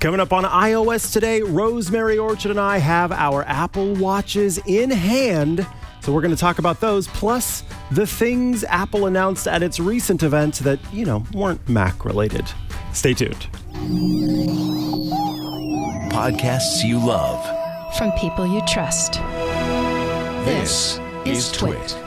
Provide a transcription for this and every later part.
Coming up on iOS today, Rosemary Orchard and I have our Apple Watches in hand. So we're going to talk about those, plus the things Apple announced at its recent event that, weren't Mac related. Stay tuned. Podcasts you love. From people you trust. This is Twit.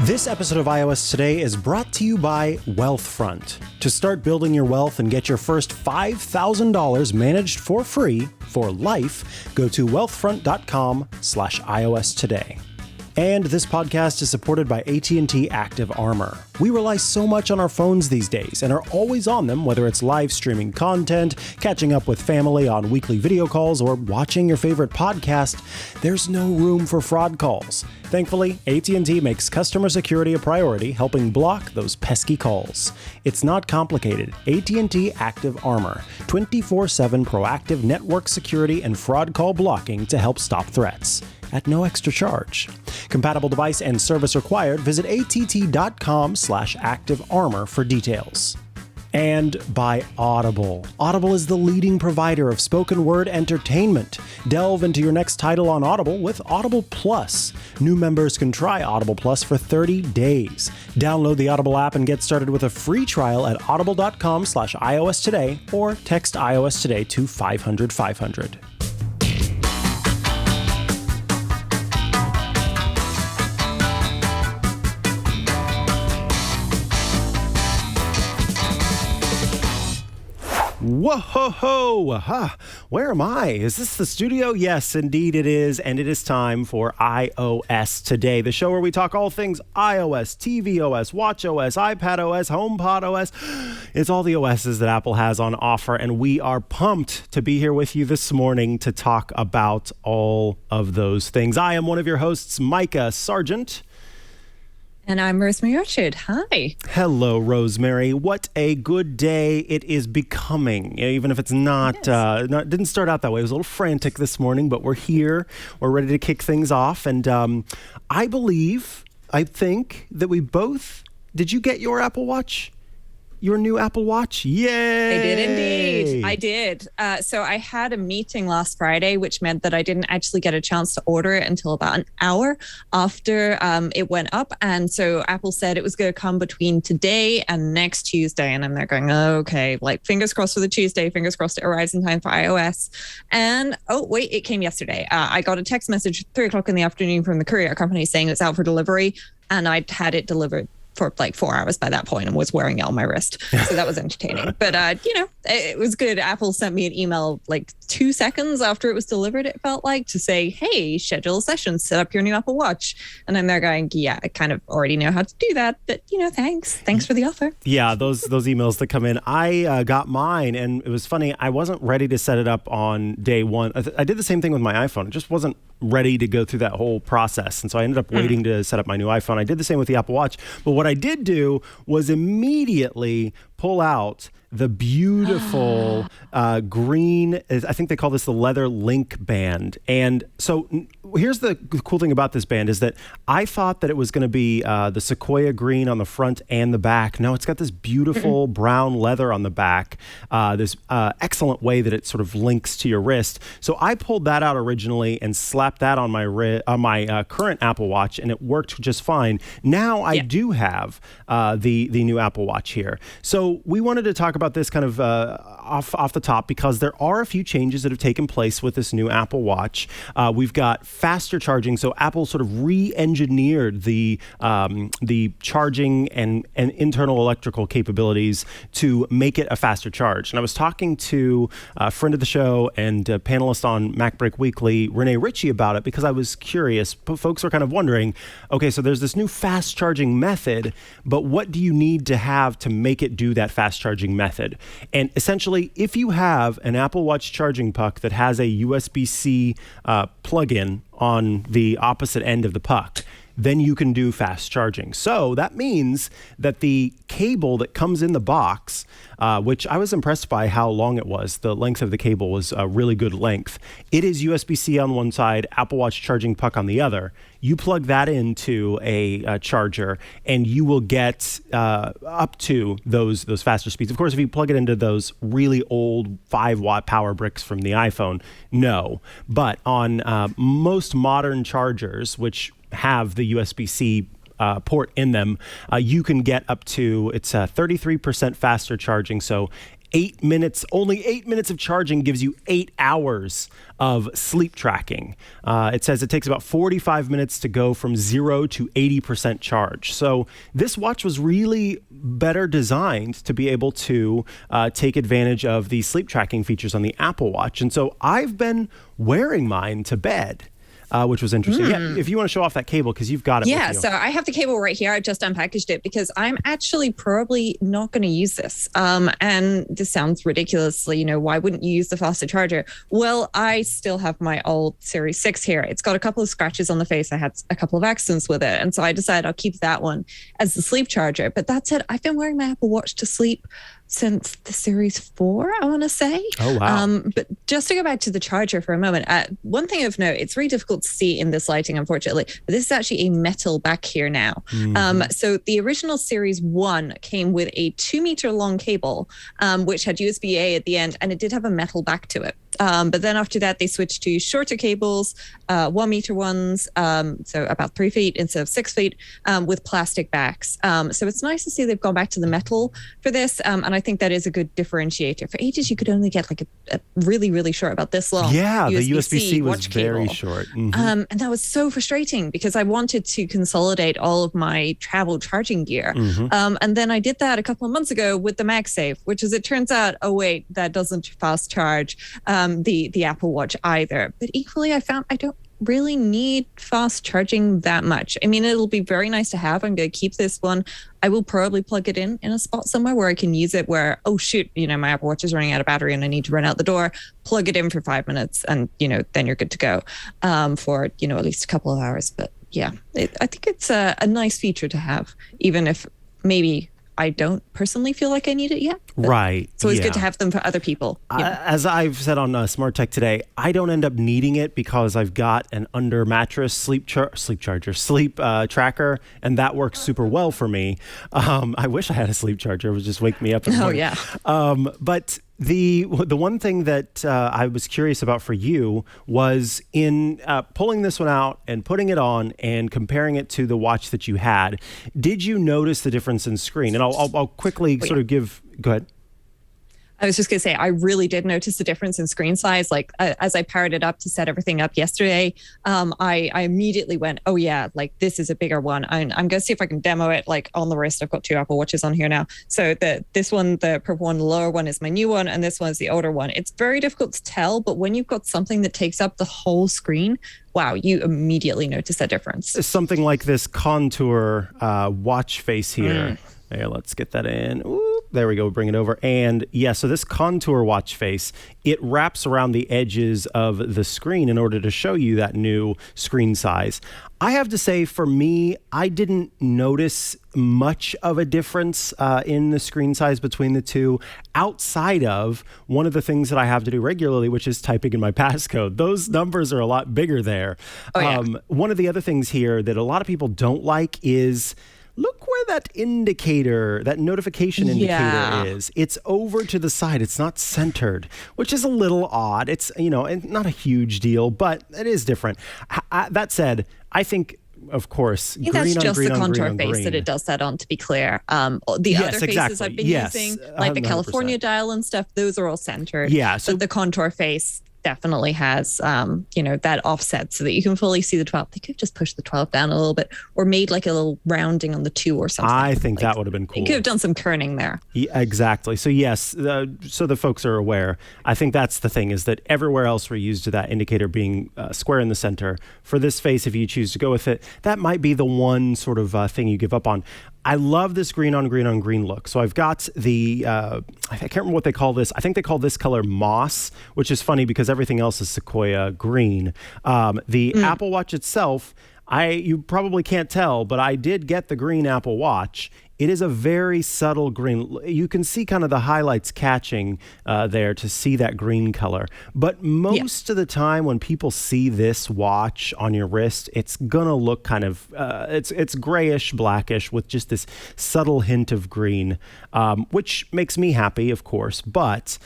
This episode of iOS Today is brought to you by Wealthfront. To start building your wealth and get your first $5,000 managed for free for life, go to wealthfront.com/iOS Today. And this podcast is supported by AT&T Active Armor. We rely so much on our phones these days and are always on them, whether it's live streaming content, catching up with family on weekly video calls, or watching your favorite podcast. There's no room for fraud calls. Thankfully, AT&T makes customer security a priority, helping block those pesky calls. It's not complicated. AT&T Active Armor, 24/7 proactive network security and fraud call blocking to help stop threats at no extra charge. Compatible device and service required. Visit att.com/activearmor for details. And by Audible. Audible is the leading provider of spoken word entertainment. Delve into your next title on Audible with Audible Plus. New members can try Audible Plus for 30 days. Download the Audible app and get started with a free trial at audible.com/iOS today or text iOS today to 500-500. Whoa-ho-ho! Aha. Where am I? Is this the studio? Yes, indeed it is. And it is time for iOS Today, the show where we talk all things iOS, tvOS, watchOS, iPadOS, HomePod OS. It's all the OSs that Apple has on offer, and we are pumped to be here with you this morning to talk about all of those things. I am one of your hosts, Mikah Sargent. And I'm Rosemary Orchard. Hi. Hello, Rosemary. What a good day it is becoming, even if it's not, didn't start out that way. It was a little frantic this morning, but we're here. We're ready to kick things off. And I think that we both, did you get your Apple Watch? Your new Apple Watch? Yay! I did indeed. I did. So I had a meeting last Friday, which meant that I didn't actually get a chance to order it until about an hour after it went up. And so Apple said it was going to come between today and next Tuesday. And I'm there going, okay, like fingers crossed for the Tuesday, fingers crossed it arrives in time for iOS. And it came yesterday. I got a text message at 3:00 in the afternoon from the courier company saying it's out for delivery. And I'd had it delivered for like 4 hours by that point and was wearing it on my wrist. So that was entertaining. But, it was good. Apple sent me an email like 2 seconds after it was delivered, it felt like, to say, hey, schedule a session, set up your new Apple Watch. And I'm there going, yeah, I kind of already know how to do that. But, thanks. Thanks for the offer. Yeah, those emails that come in. I got mine, and it was funny. I wasn't ready to set it up on day one. I did the same thing with my iPhone. It just wasn't ready to go through that whole process. And so I ended up waiting to set up my new iPhone. I did the same with the Apple Watch. But what I did do was immediately pull out the beautiful green, I think they call this the leather link band. And so here's the cool thing about this band is that I thought that it was going to be the sequoia green on the front and the back. No, it's got this beautiful brown leather on the back, this excellent way that it sort of links to your wrist. So I pulled that out originally and slapped that on my current Apple Watch, and it worked just fine. Now I do have the new Apple Watch here. So we wanted to talk about this kind of off the top because there are a few changes that have taken place with this new Apple Watch. We've got faster charging. So Apple sort of re-engineered the charging and internal electrical capabilities to make it a faster charge. And I was talking to a friend of the show and a panelist on MacBreak Weekly, Renee Ritchie, about it because I was curious. Folks are kind of wondering, okay, so there's this new fast charging method, but what do you need to have to make it do that fast charging method? And essentially, if you have an Apple Watch charging puck that has a USB-C plug-in on the opposite end of the puck, then you can do fast charging. So that means that the cable that comes in the box, which I was impressed by how long it was. The length of the cable was a really good length. It is USB-C on one side, Apple Watch charging puck on the other. You plug that into a charger, and you will get up to those faster speeds. Of course, if you plug it into those really old 5-watt power bricks from the iPhone, no. But on most modern chargers, which have the USB-C port in them, you can get up to, it's 33% faster charging. So only 8 minutes of charging gives you 8 hours of sleep tracking. It says it takes about 45 minutes to go from 0 to 80% charge. So this watch was really better designed to be able to take advantage of the sleep tracking features on the Apple Watch. And so I've been wearing mine to bed. Which was interesting. Yeah, if you want to show off that cable, because you've got it. Yeah, with you. so I have the cable right here. I just unpackaged it because I'm actually probably not going to use this. And this sounds ridiculous. Why wouldn't you use the faster charger? Well, I still have my old Series 6 here. It's got a couple of scratches on the face. I had a couple of accidents with it. And so I decided I'll keep that one as the sleep charger. But that said, I've been wearing my Apple Watch to sleep since the Series 4, I want to say. Oh, wow. But just to go back to the charger for a moment, one thing of note, it's really difficult to see in this lighting, unfortunately, but this is actually a metal back here now. So the original Series 1 came with a 2-meter long cable, which had USB-A at the end, and it did have a metal back to it. But then after that, they switched to shorter cables, 1-meter ones, so about 3 feet instead of 6 feet, with plastic backs. So it's nice to see they've gone back to the metal for this, and I think that is a good differentiator. For ages, you could only get like a really, really short, about this long. Yeah, the USB-C was watch very cable. short. And that was so frustrating because I wanted to consolidate all of my travel charging gear. And then I did that a couple of months ago with the MagSafe, which, as it turns out, oh wait, that doesn't fast charge the Apple Watch either. But equally, I found I don't really need fast charging that much. I mean, it'll be very nice to have. I'm going to keep this one. I will probably plug it in a spot somewhere where I can use it where, oh shoot, my Apple Watch is running out of battery and I need to run out the door, plug it in for 5 minutes and, then you're good to go for, at least a couple of hours. But yeah, I think it's a nice feature to have, even if maybe I don't personally feel like I need it yet. Right. It's always good to have them for other people. As I've said on Smart Tech today, I don't end up needing it because I've got an under mattress sleep tracker, and that works super well for me. I wish I had a sleep charger. It would just wake me up in the morning. But the one thing that I was curious about for you was in pulling this one out and putting it on and comparing it to the watch that you had. Did you notice the difference in screen? And I'll quickly sort of give. Go ahead. I was just going to say, I really did notice the difference in screen size. Like as I powered it up to set everything up yesterday, I immediately went, oh yeah, like this is a bigger one. I'm going to see if I can demo it like on the wrist. I've got 2 Apple Watches on here now. So this one, the purple one, the lower one is my new one. And this one is the older one. It's very difficult to tell, but when you've got something that takes up the whole screen, wow, you immediately notice that difference. Something like this contour watch face here. There, let's get that in. Ooh, there we go. Bring it over. And yeah, so this contour watch face, it wraps around the edges of the screen in order to show you that new screen size. I have to say, for me, I didn't notice much of a difference in the screen size between the two, outside of one of the things that I have to do regularly, which is typing in my passcode. Those numbers are a lot bigger there. Oh, yeah. One of the other things here that a lot of people don't like is, look where that indicator, that notification indicator is. It's over to the side. It's not centered, which is a little odd. It's, not a huge deal, but it is different. That said, I think, of course, green that's on just green the on contour green face that it does that on, to be clear. The other faces I've been using, like the 100%. California dial and stuff, those are all centered. Yeah. So but the contour face definitely has, that offset so that you can fully see the 12. They could just push the 12 down a little bit or made like a little rounding on the 2 or something. I think that would have been cool. You could have done some kerning there. Yeah, exactly. So yes, so the folks are aware. I think that's the thing, is that everywhere else we're used to that indicator being square in the center. For this face, if you choose to go with it, that might be the one sort of thing you give up on. I love this green on green look. So I've got the, I can't remember what they call this. I think they call this color moss, which is funny because everything else is sequoia green. The Apple Watch itself, You probably can't tell, but I did get the green Apple Watch. It is a very subtle green. You can see kind of the highlights catching there to see that green color. But most of the time when people see this watch on your wrist, it's going to look kind of, it's grayish, blackish with just this subtle hint of green, which makes me happy, of course. But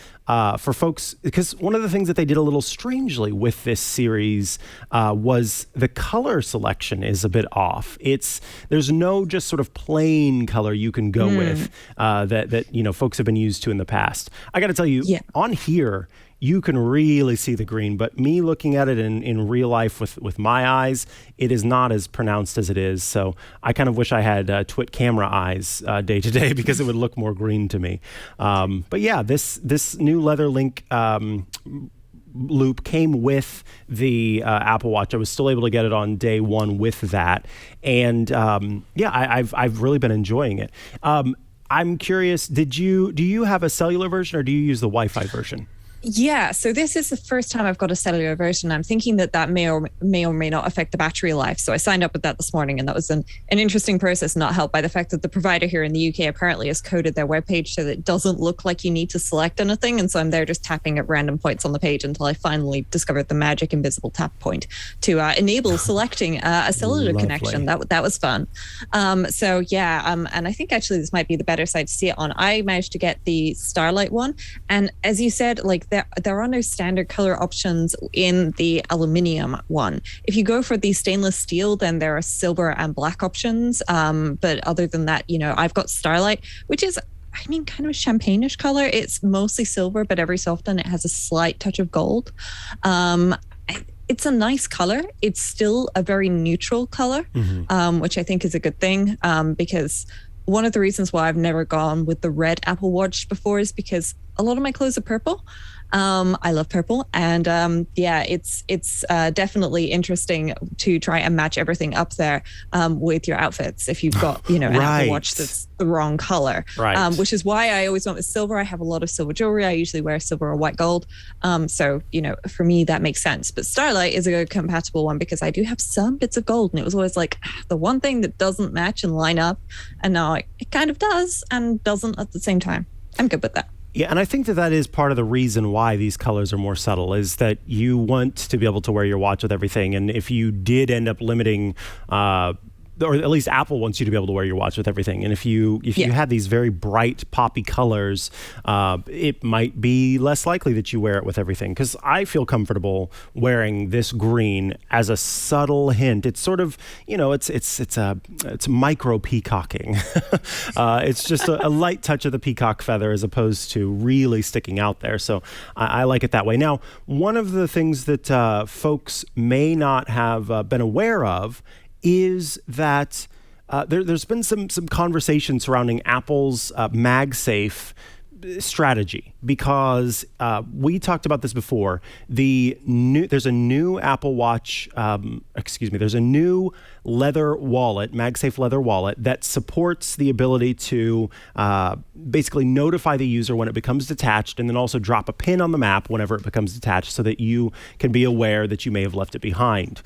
for folks, because one of the things that they did a little strangely with this series was the color selection is a bit off. There's no just sort of plain color you can go with that folks have been used to in the past. I got to tell you, on here, you can really see the green, but me looking at it in real life with my eyes, it is not as pronounced as it is. So I kind of wish I had Twit camera eyes day to day because it would look more green to me. But yeah, this new leather link loop came with the Apple Watch. I was still able to get it on day one with that, and I've really been enjoying it. I'm curious, do you have a cellular version or do you use the Wi-Fi version? Yeah, so this is the first time I've got a cellular version. I'm thinking that may or may not affect the battery life. So I signed up with that this morning, and that was an interesting process, not helped by the fact that the provider here in the UK apparently has coded their webpage so that it doesn't look like you need to select anything. And so I'm there just tapping at random points on the page until I finally discovered the magic invisible tap point to enable selecting a cellular connection. That was fun. And I think actually this might be the better side to see it on. I managed to get the Starlight one, and as you said, like there are no standard color options in the aluminium one. If you go for the stainless steel, then there are silver and black options. But other than that, I've got Starlight, which is, kind of a champagne-ish color. It's mostly silver, but every so often it has a slight touch of gold. It's a nice color. It's still a very neutral color, which I think is a good thing, because one of the reasons why I've never gone with the red Apple Watch before is because a lot of my clothes are purple. I love purple, and it's definitely interesting to try and match everything up there with your outfits if you've got an Apple Watch that's the wrong color, which is why I always went with silver. I have a lot of silver jewelry. I usually wear silver or white gold, so for me that makes sense. But Starlight is a good compatible one because I do have some bits of gold, and it was always like the one thing that doesn't match and line up, and now it kind of does and doesn't at the same time. I'm good with that. Yeah, and I think that is part of the reason why these colors are more subtle, is that you want to be able to wear your watch with everything. And if you did end up limiting, or at least Apple wants you to be able to wear your watch with everything. And if you had these very bright poppy colors, it might be less likely that you wear it with everything. Because I feel comfortable wearing this green as a subtle hint. It's sort of, it's micro peacocking. It's just a light touch of the peacock feather as opposed to really sticking out there. So I like it that way. Now, one of the things that folks may not have been aware of is that there's been some conversation surrounding Apple's MagSafe strategy, because we talked about this before. There's a new Apple Watch, there's a new leather wallet, MagSafe leather wallet, that supports the ability to basically notify the user when it becomes detached, and then also drop a pin on the map whenever it becomes detached so that you can be aware that you may have left it behind.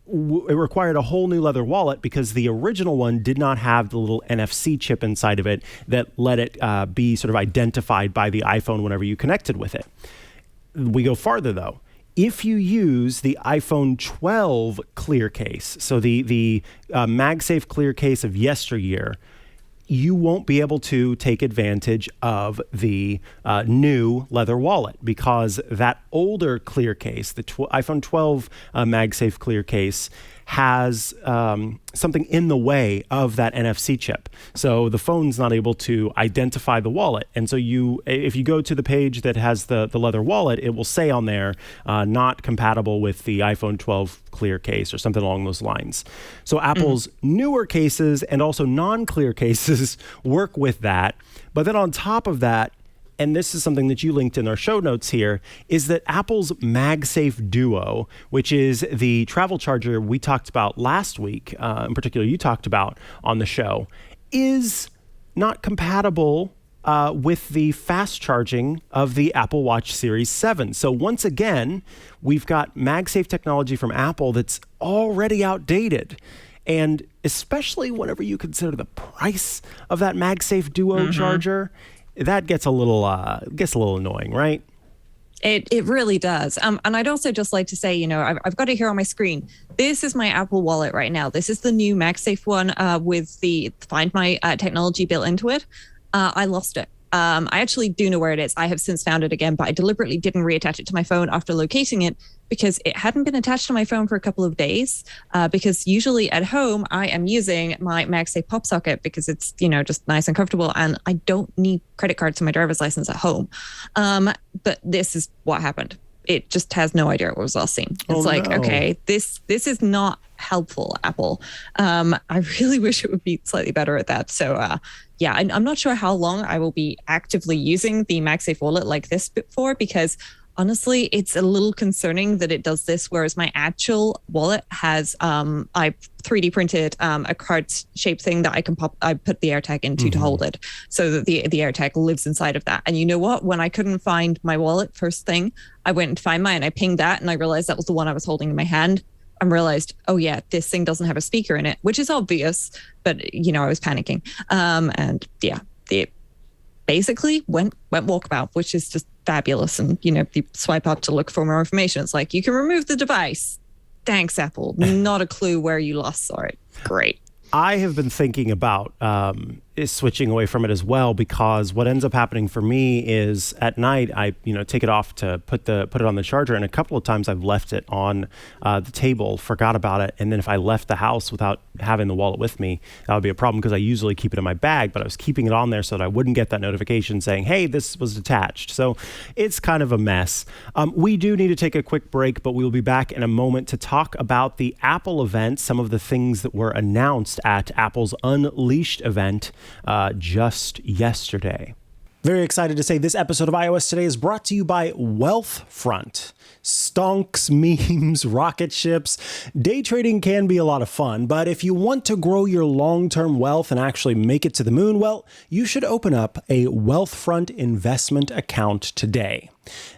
It required a whole new leather wallet because the original one did not have the little NFC chip inside of it that let it be sort of identified by the iPhone whenever you connected with it. We go farther, though. If you use the iPhone 12 clear case, so the MagSafe clear case of yesteryear, you won't be able to take advantage of the new leather wallet, because that older clear case, the iPhone 12 MagSafe clear case, has something in the way of that NFC chip. So the phone's not able to identify the wallet. And so if you go to the page that has the leather wallet, it will say on there, not compatible with the iPhone 12 clear case or something along those lines. So Apple's newer cases and also non-clear cases work with that. But then on top of that, and this is something that you linked in our show notes here, is that Apple's MagSafe Duo, which is the travel charger we talked about last week, in particular you talked about on the show, is not compatible with the fast charging of the Apple Watch Series 7. So once again, we've got MagSafe technology from Apple that's already outdated. And especially whenever you consider the price of that MagSafe Duo charger, that gets a little annoying, right? It really does. And I'd also just like to say, I've got it here on my screen. This is my Apple Wallet right now. This is the new MagSafe one with the Find My technology built into it. I lost it. I actually do know where it is. I have since found it again, but I deliberately didn't reattach it to my phone after locating it because it hadn't been attached to my phone for a couple of days. Because usually at home, I am using my MagSafe pop socket because it's, just nice and comfortable. And I don't need credit cards to my driver's license at home. But this is what happened. It just has no idea what was last seen. It's okay, this is not helpful, Apple. I really wish it would be slightly better at that. So I'm not sure how long I will be actively using the MagSafe wallet like this for, because honestly, it's a little concerning that it does this, whereas my actual wallet has, I 3D printed a card-shaped thing that I put the AirTag into to hold it, so that the AirTag lives inside of that. And you know what? When I couldn't find my wallet first thing, I went to find mine. I pinged that, and I realized that was the one I was holding in my hand. I realized, oh yeah, this thing doesn't have a speaker in it, which is obvious, but I was panicking. It basically went walkabout, which is just fabulous. And you swipe up to look for more information. It's like, you can remove the device. Thanks, Apple. Not a clue where you last saw it. Great. I have been thinking about switching away from it as well, because what ends up happening for me is at night I take it off to put it on the charger, and a couple of times I've left it on the table, forgot about it, and then if I left the house without having the wallet with me, that would be a problem because I usually keep it in my bag, but I was keeping it on there so that I wouldn't get that notification saying, hey, this was detached. So it's kind of a mess. We do need to take a quick break, but we will be back in a moment to talk about the Apple event, some of the things that were announced at Apple's Unleashed event just yesterday. Very excited to say this episode of iOS Today is brought to you by Wealthfront. Stonks, memes, rocket ships. Day trading can be a lot of fun, but if you want to grow your long-term wealth and actually make it to the moon, well, you should open up a Wealthfront investment account today.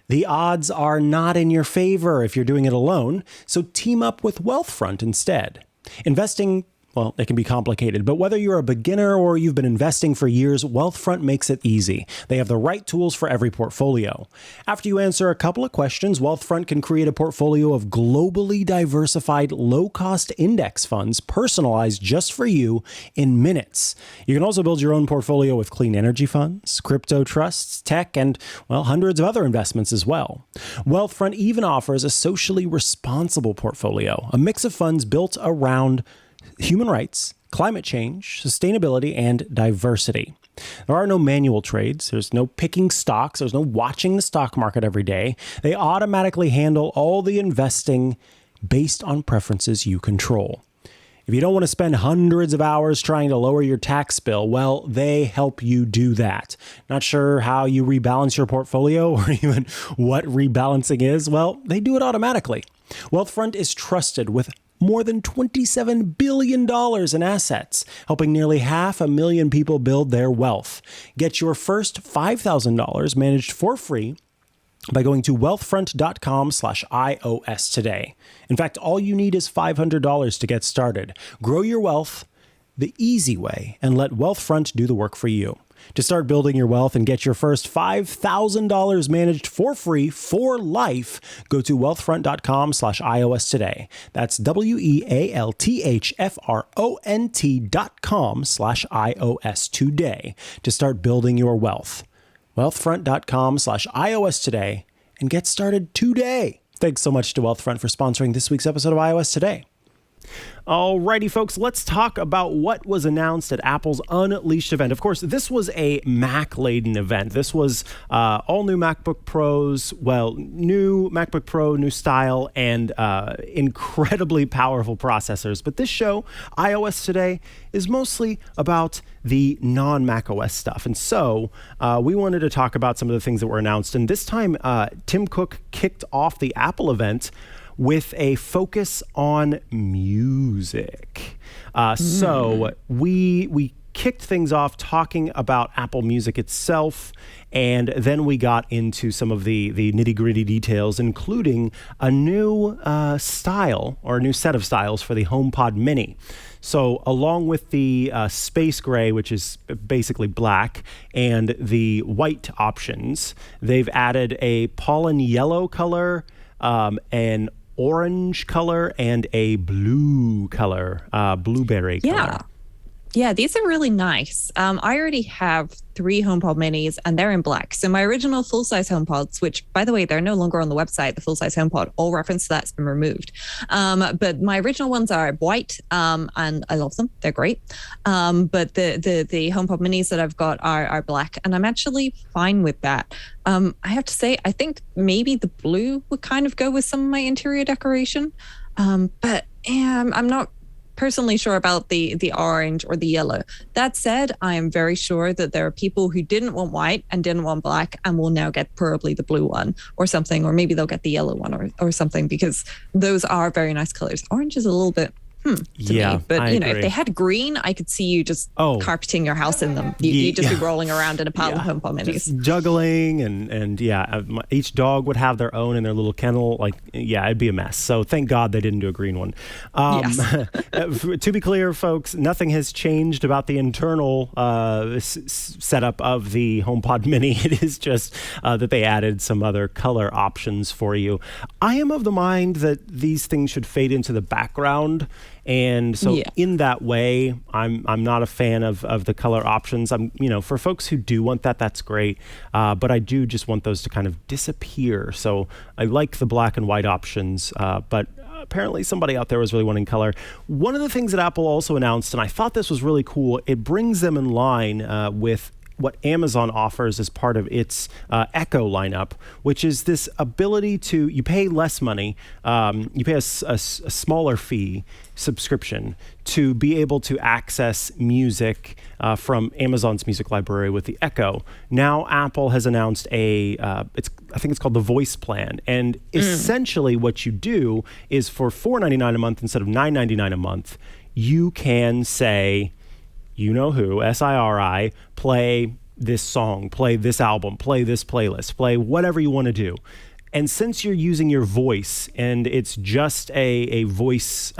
The odds are not in your favor if you're doing it alone, so team up with Wealthfront instead. Investing, well, it can be complicated, but whether you're a beginner or you've been investing for years, Wealthfront makes it easy. They have the right tools for every portfolio. After you answer a couple of questions, Wealthfront can create a portfolio of globally diversified, low-cost index funds personalized just for you in minutes. You can also build your own portfolio with clean energy funds, crypto trusts, tech, and, well, hundreds of other investments as well. Wealthfront even offers a socially responsible portfolio, a mix of funds built around human rights, climate change, sustainability, and diversity. There are no manual trades. There's no picking stocks. There's no watching the stock market every day. They automatically handle all the investing based on preferences you control. If you don't want to spend hundreds of hours trying to lower your tax bill, well, they help you do that. Not sure how you rebalance your portfolio or even what rebalancing is? Well, they do it automatically. Wealthfront is trusted with more than $27 billion in assets, helping nearly 500,000 people build their wealth. Get your first $5,000 managed for free by going to wealthfront.com/iOS today. In fact, all you need is $500 to get started. Grow your wealth the easy way and let Wealthfront do the work for you. To start building your wealth and get your first $5,000 managed for free for life, go to wealthfront.com/iOS today. That's wealthfront.com/iOS today to start building your wealth. Wealthfront.com/iOS today and get started today. Thanks so much to Wealthfront for sponsoring this week's episode of iOS Today. Alrighty, folks, let's talk about what was announced at Apple's Unleashed event. Of course, this was a Mac-laden event. This was all new MacBook Pros, new MacBook Pro, new style, and incredibly powerful processors. But this show, iOS Today, is mostly about the non-macOS stuff. And so we wanted to talk about some of the things that were announced. And this time, Tim Cook kicked off the Apple event with a focus on music. So we kicked things off talking about Apple Music itself, and then we got into some of the nitty-gritty details, including a new style or a new set of styles for the HomePod Mini. So along with the space gray, which is basically black, and the white options, they've added a pollen yellow color, an orange color, and a blue color, blueberry color. Yeah, these are really nice. I already have 3 HomePod minis and they're in black. So my original full-size HomePods, which by the way, they're no longer on the website, the full-size HomePod, all reference to that's been removed. But my original ones are white and I love them. They're great. But the HomePod minis that I've got are black and I'm actually fine with that. I have to say, I think maybe the blue would kind of go with some of my interior decoration. But I'm not personally sure about the orange or the yellow. That said, I am very sure that there are people who didn't want white and didn't want black and will now get probably the blue one or something, or maybe they'll get the yellow one or something, because those are very nice colors. Orange is a little bit to me. But I agree. If they had green, I could see you just carpeting your house in them. You'd just be rolling around in a pile of HomePod minis. Just juggling and each dog would have their own in their little kennel. It'd be a mess. So thank God they didn't do a green one. To be clear, folks, nothing has changed about the internal setup of the HomePod Mini. It is just that they added some other color options for you. I am of the mind that these things should fade into the background. And so in that way, I'm not a fan of the color options. For folks who do want that, that's great. But I do just want those to kind of disappear. So I like the black and white options, but apparently somebody out there was really wanting color. One of the things that Apple also announced, and I thought this was really cool, it brings them in line with what Amazon offers as part of its Echo lineup, which is this ability to, you pay less money, you pay a smaller fee subscription to be able to access music from Amazon's music library with the Echo. Now Apple has announced I think it's called the Voice Plan, and essentially what you do is for $4.99 a month instead of $9.99 a month, you can say, you know who, SIRI, play this song, play this album, play this playlist, play whatever you want to do. And since you're using your voice and it's just a voice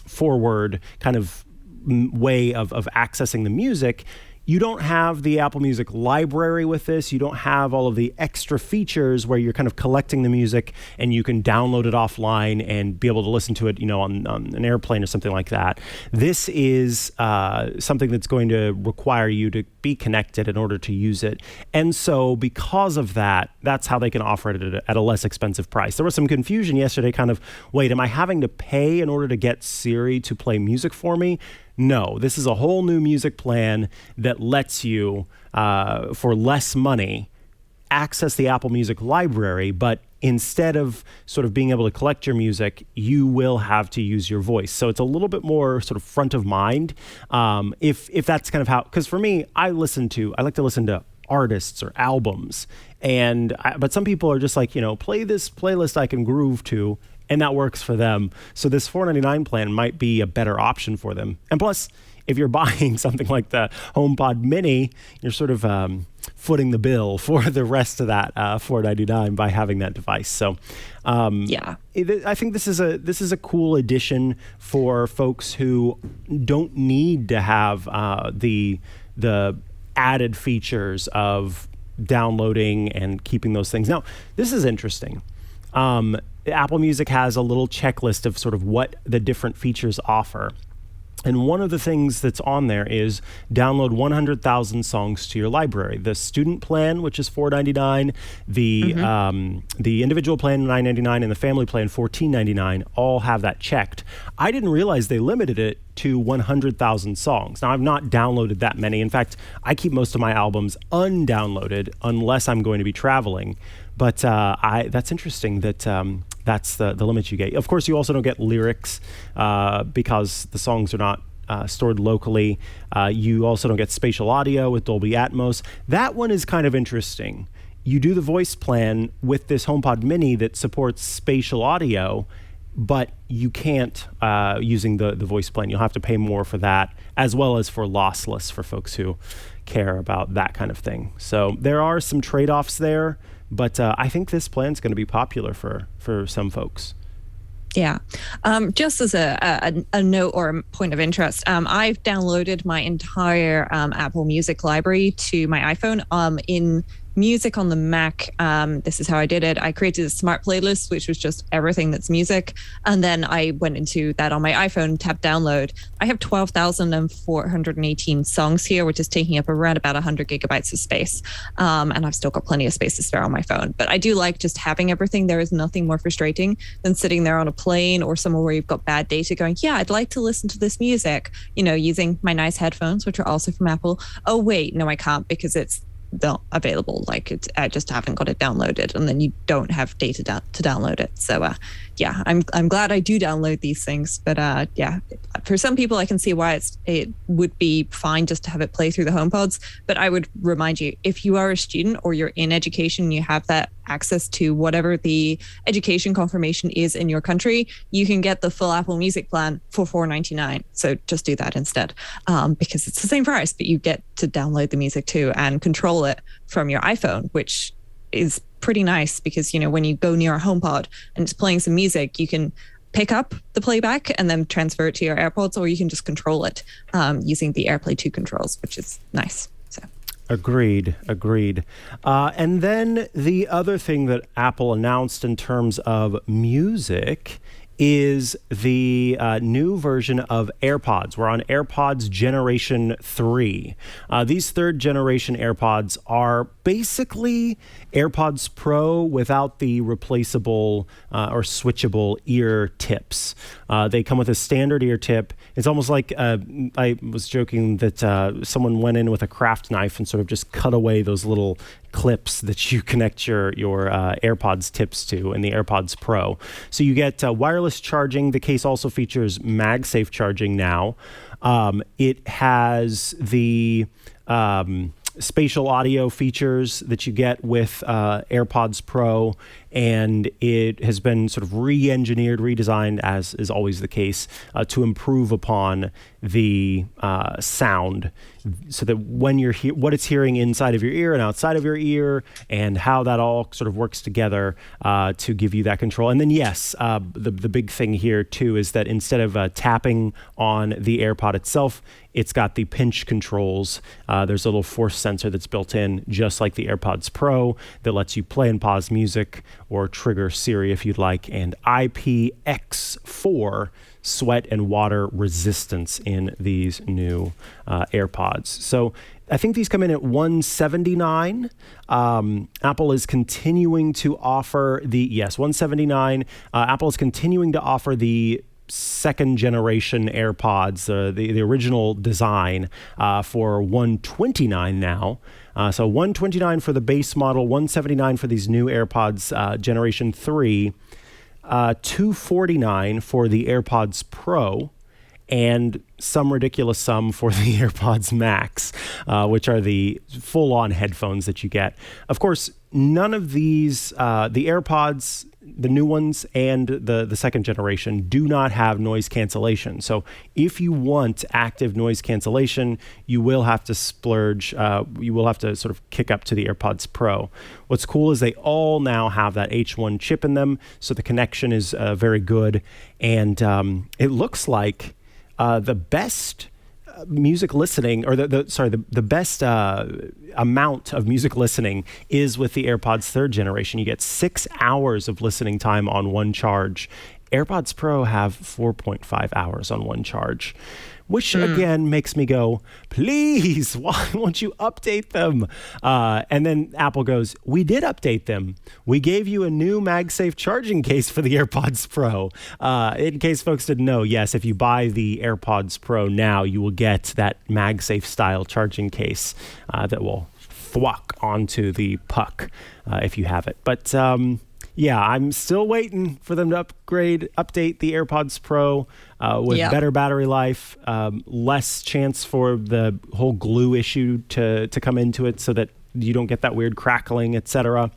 forward kind of way of accessing the music, you don't have the Apple Music library with this. You don't have all of the extra features where you're kind of collecting the music and you can download it offline and be able to listen to it, on an airplane or something like that. This is something that's going to require you to be connected in order to use it. And so because of that, that's how they can offer it at a less expensive price. There was some confusion yesterday, kind of, wait, am I having to pay in order to get Siri to play music for me? No, this is a whole new music plan that lets you, for less money, access the Apple Music library, but instead of sort of being able to collect your music, you will have to use your voice. So it's a little bit more sort of front of mind. If that's kind of how, because for me, I like to listen to artists or albums, but some people are just like, play this playlist I can groove to, and that works for them. So this $4.99 plan might be a better option for them. And plus, if you're buying something like the HomePod Mini, you're sort of footing the bill for the rest of that $4.99 by having that device. So I think this is a cool addition for folks who don't need to have the added features of downloading and keeping those things. Now, this is interesting. Apple Music has a little checklist of sort of what the different features offer. And one of the things that's on there is download 100,000 songs to your library. The student plan, which is $4.99, the individual plan $9.99, and the family plan $14.99 all have that checked. I didn't realize they limited it to 100,000 songs. Now, I've not downloaded that many. In fact, I keep most of my albums undownloaded unless I'm going to be traveling. But that's interesting that that's the limit you get. Of course, you also don't get lyrics because the songs are not stored locally. You also don't get spatial audio with Dolby Atmos. That one is kind of interesting. You do the voice plan with this HomePod Mini that supports spatial audio, but you can't using the voice plan. You'll have to pay more for that, as well as for lossless for folks who care about that kind of thing. So there are some trade-offs there, but I think this plan's going to be popular for some folks. Yeah. Just as a note or a point of interest, I've downloaded my entire Apple Music library to my iPhone. In music on the Mac, this is how I did it. I created a smart playlist, which was just everything that's music. And then I went into that on my iPhone, tapped download. I have 12,418 songs here, which is taking up around about 100 gigabytes of space. And I've still got plenty of space to spare on my phone. But I do like just having everything. There is nothing more frustrating than sitting there on a plane or somewhere where you've got bad data going, yeah, I'd like to listen to this music, using my nice headphones, which are also from Apple. Oh, wait, no, I can't because it's not available. I just haven't got it downloaded, and then you don't have data to download it. So yeah, I'm glad I do download these things. But yeah, for some people, I can see why it would be fine just to have it play through the HomePods. But I would remind you, if you are a student or you're in education, you have that access to whatever the education confirmation is in your country, you can get the full Apple Music plan for $4.99. So just do that instead, because it's the same price, but you get to download the music too and control it from your iPhone, which is pretty nice because, when you go near a HomePod and it's playing some music, you can pick up the playback and then transfer it to your AirPods, or you can just control it using the AirPlay 2 controls, which is nice. So. Agreed. And then the other thing that Apple announced in terms of music is the new version of AirPods. We're on AirPods Generation 3. These third-generation AirPods are basically AirPods Pro without the replaceable or switchable ear tips. They come with a standard ear tip. It's almost like I was joking that someone went in with a craft knife and sort of just cut away those little clips that you connect your AirPods tips to in the AirPods Pro. So you get wireless charging. The case also features MagSafe charging now. It has the spatial audio features that you get with AirPods Pro, and it has been sort of re-engineered, redesigned, as is always the case, to improve upon the sound, so that when you're what it's hearing inside of your ear and outside of your ear, and how that all sort of works together to give you that control. And then yes, the big thing here too is that instead of tapping on the AirPod itself, it's got the pinch controls. There's a little force sensor that's built in, just like the AirPods Pro, that lets you play and pause music or trigger Siri if you'd like, and IPX4 sweat and water resistance in these new AirPods. So I think these come in at $179. Apple is continuing to offer $179. Apple is continuing to offer the second generation AirPods, the original design, for $129 now. So $129 for the base model, $179 for these new AirPods Generation 3, $249 for the AirPods Pro, and some ridiculous sum for the AirPods Max, which are the full-on headphones that you get. Of course, none of these, the AirPods, the new ones, and the second generation do not have noise cancellation. So if you want active noise cancellation, you will have to splurge. You will have to sort of kick up to the AirPods Pro. What's cool is they all now have that H1 chip in them, so the connection is very good. And it looks like the best music listening, or the best amount of music listening is with the AirPods third generation. You get 6 hours of listening time on one charge. AirPods Pro have 4.5 hours on one charge, which again makes me go, please, why won't you update them? And then Apple goes, we did update them. We gave you a new MagSafe charging case for the AirPods Pro. In case folks didn't know, yes, if you buy the AirPods Pro now, you will get that MagSafe style charging case that will thwack onto the puck if you have it. But yeah, I'm still waiting for them to update the AirPods Pro with better battery life, less chance for the whole glue issue to come into it, so that you don't get that weird crackling, etc.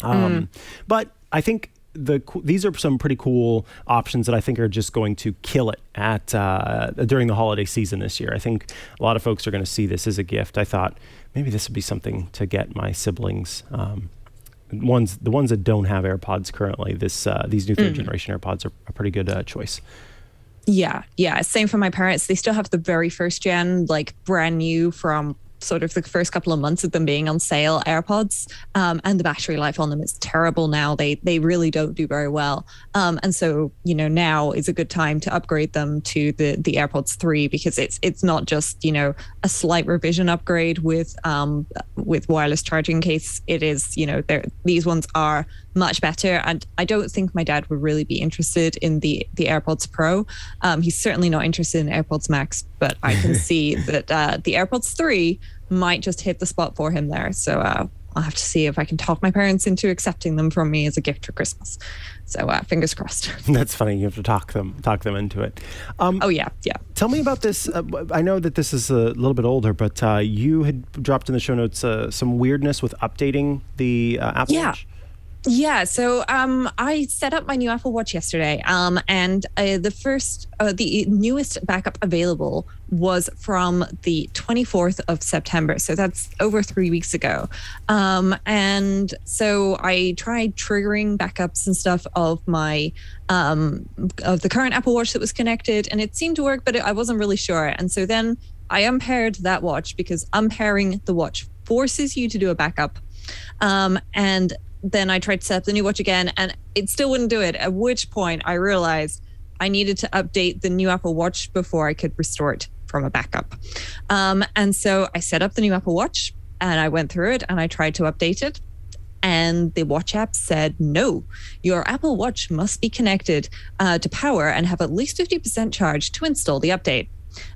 But I think these are some pretty cool options that I think are just going to kill it at during the holiday season this year. I think a lot of folks are going to see this as a gift. I thought maybe this would be something to get my siblings. The ones that don't have AirPods currently, these new third generation AirPods are a pretty good choice. Yeah. Same for my parents. They still have the very first gen, like brand new from sort of the first couple of months of them being on sale AirPods, and the battery life on them is terrible now. They really don't do very well, and so now is a good time to upgrade them to the AirPods 3, because it's not just a slight revision upgrade with wireless charging case. It is these ones are much better, and I don't think my dad would really be interested in the AirPods Pro. He's certainly not interested in AirPods Max, but I can see that the AirPods 3 might just hit the spot for him there. So I'll have to see if I can talk my parents into accepting them from me as a gift for Christmas. So fingers crossed. That's funny. You have to talk them into it. Oh yeah. Tell me about this. I know that this is a little bit older, but you had dropped in the show notes some weirdness with updating the Apple Watch. Yeah, so I set up my new Apple Watch yesterday, and the newest backup available was from the 24th of September. So that's over 3 weeks ago. And so I tried triggering backups and stuff of my of the current Apple Watch that was connected, and it seemed to work, but I wasn't really sure. And so then I unpaired that watch, because unpairing the watch forces you to do a backup. And then I tried to set up the new watch again, and it still wouldn't do it, at which point I realized I needed to update the new Apple Watch before I could restore it from a backup. And so I set up the new Apple Watch, and I went through it, and I tried to update it. And the watch app said, no, your Apple Watch must be connected to power and have at least 50% charge to install the update.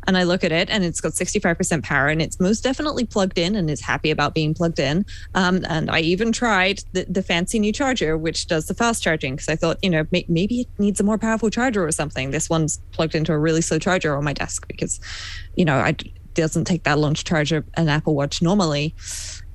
And I look at it, and it's got 65% power, and it's most definitely plugged in and is happy about being plugged in. And I even tried the fancy new charger, which does the fast charging, because I thought, maybe it needs a more powerful charger or something. This one's plugged into a really slow charger on my desk, because, it doesn't take that long to charge an Apple Watch normally.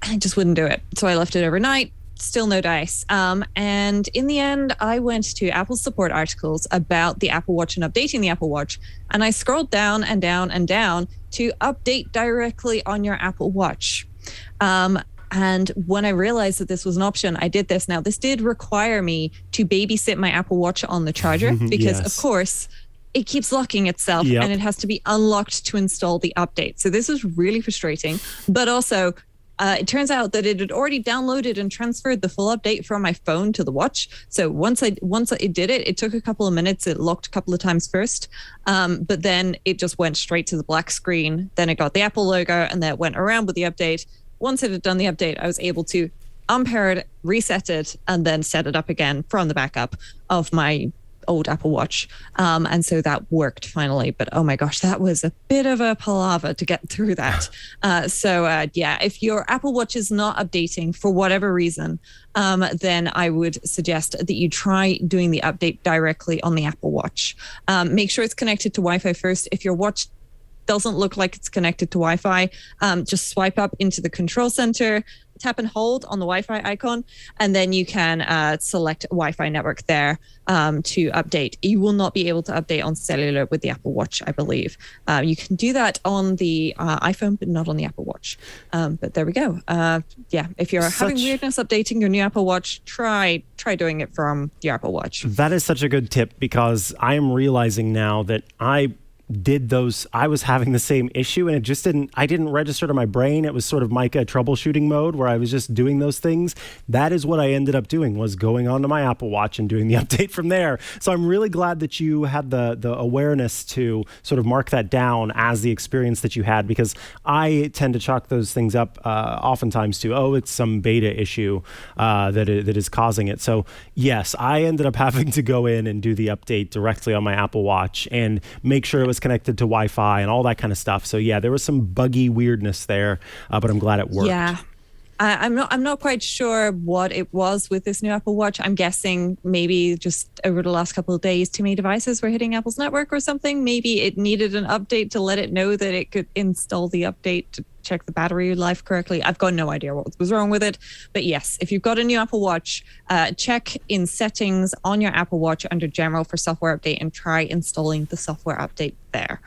And I just wouldn't do it. So I left it overnight. Still no dice. And in the end, I went to Apple support articles about the Apple Watch and updating the Apple Watch. And I scrolled down and down and down to update directly on your Apple Watch. And when I realized that this was an option, I did this. Now, this did require me to babysit my Apple Watch on the charger, because, of course, it keeps locking itself, and it has to be unlocked to install the update. So this was really frustrating, but also it turns out that it had already downloaded and transferred the full update from my phone to the watch. So once it did it, it took a couple of minutes. It locked a couple of times first, but then it just went straight to the black screen. Then it got the Apple logo, and then it went around with the update. Once it had done the update, I was able to unpair it, reset it, and then set it up again from the backup of my old Apple Watch. And so that worked finally. But oh my gosh, that was a bit of a palaver to get through that. If your Apple Watch is not updating for whatever reason, then I would suggest that you try doing the update directly on the Apple Watch. Make sure it's connected to Wi-Fi first. If your watch doesn't look like it's connected to Wi-Fi, just swipe up into the control center, tap and hold on the Wi-Fi icon, and then you can select Wi-Fi network there to update. You will not be able to update on cellular with the Apple Watch, I believe. You can do that on the iPhone, but not on the Apple Watch. But there we go. If you're having weirdness updating your new Apple Watch, try doing it from your Apple Watch. That is such a good tip, because I am realizing now that I was having the same issue, and I didn't register to my brain. It was sort of Mikah troubleshooting mode, where I was just doing those things. That is what I ended up doing, was going onto my Apple Watch and doing the update from there. So I'm really glad that you had the awareness to sort of mark that down as the experience that you had, because I tend to chalk those things up oftentimes to, it's some beta issue that is causing it. So yes, I ended up having to go in and do the update directly on my Apple Watch and make sure it was connected to Wi-Fi and all that kind of stuff. So yeah, there was some buggy weirdness there, but I'm glad it worked. I'm not quite sure what it was with this new Apple Watch. I'm guessing maybe just over the last couple of days, too many devices were hitting Apple's network or something. Maybe it needed an update to let it know that it could install the update to check the battery life correctly. I've got no idea what was wrong with it. But yes, if you've got a new Apple Watch, check in settings on your Apple Watch under General for software update and try installing the software update there.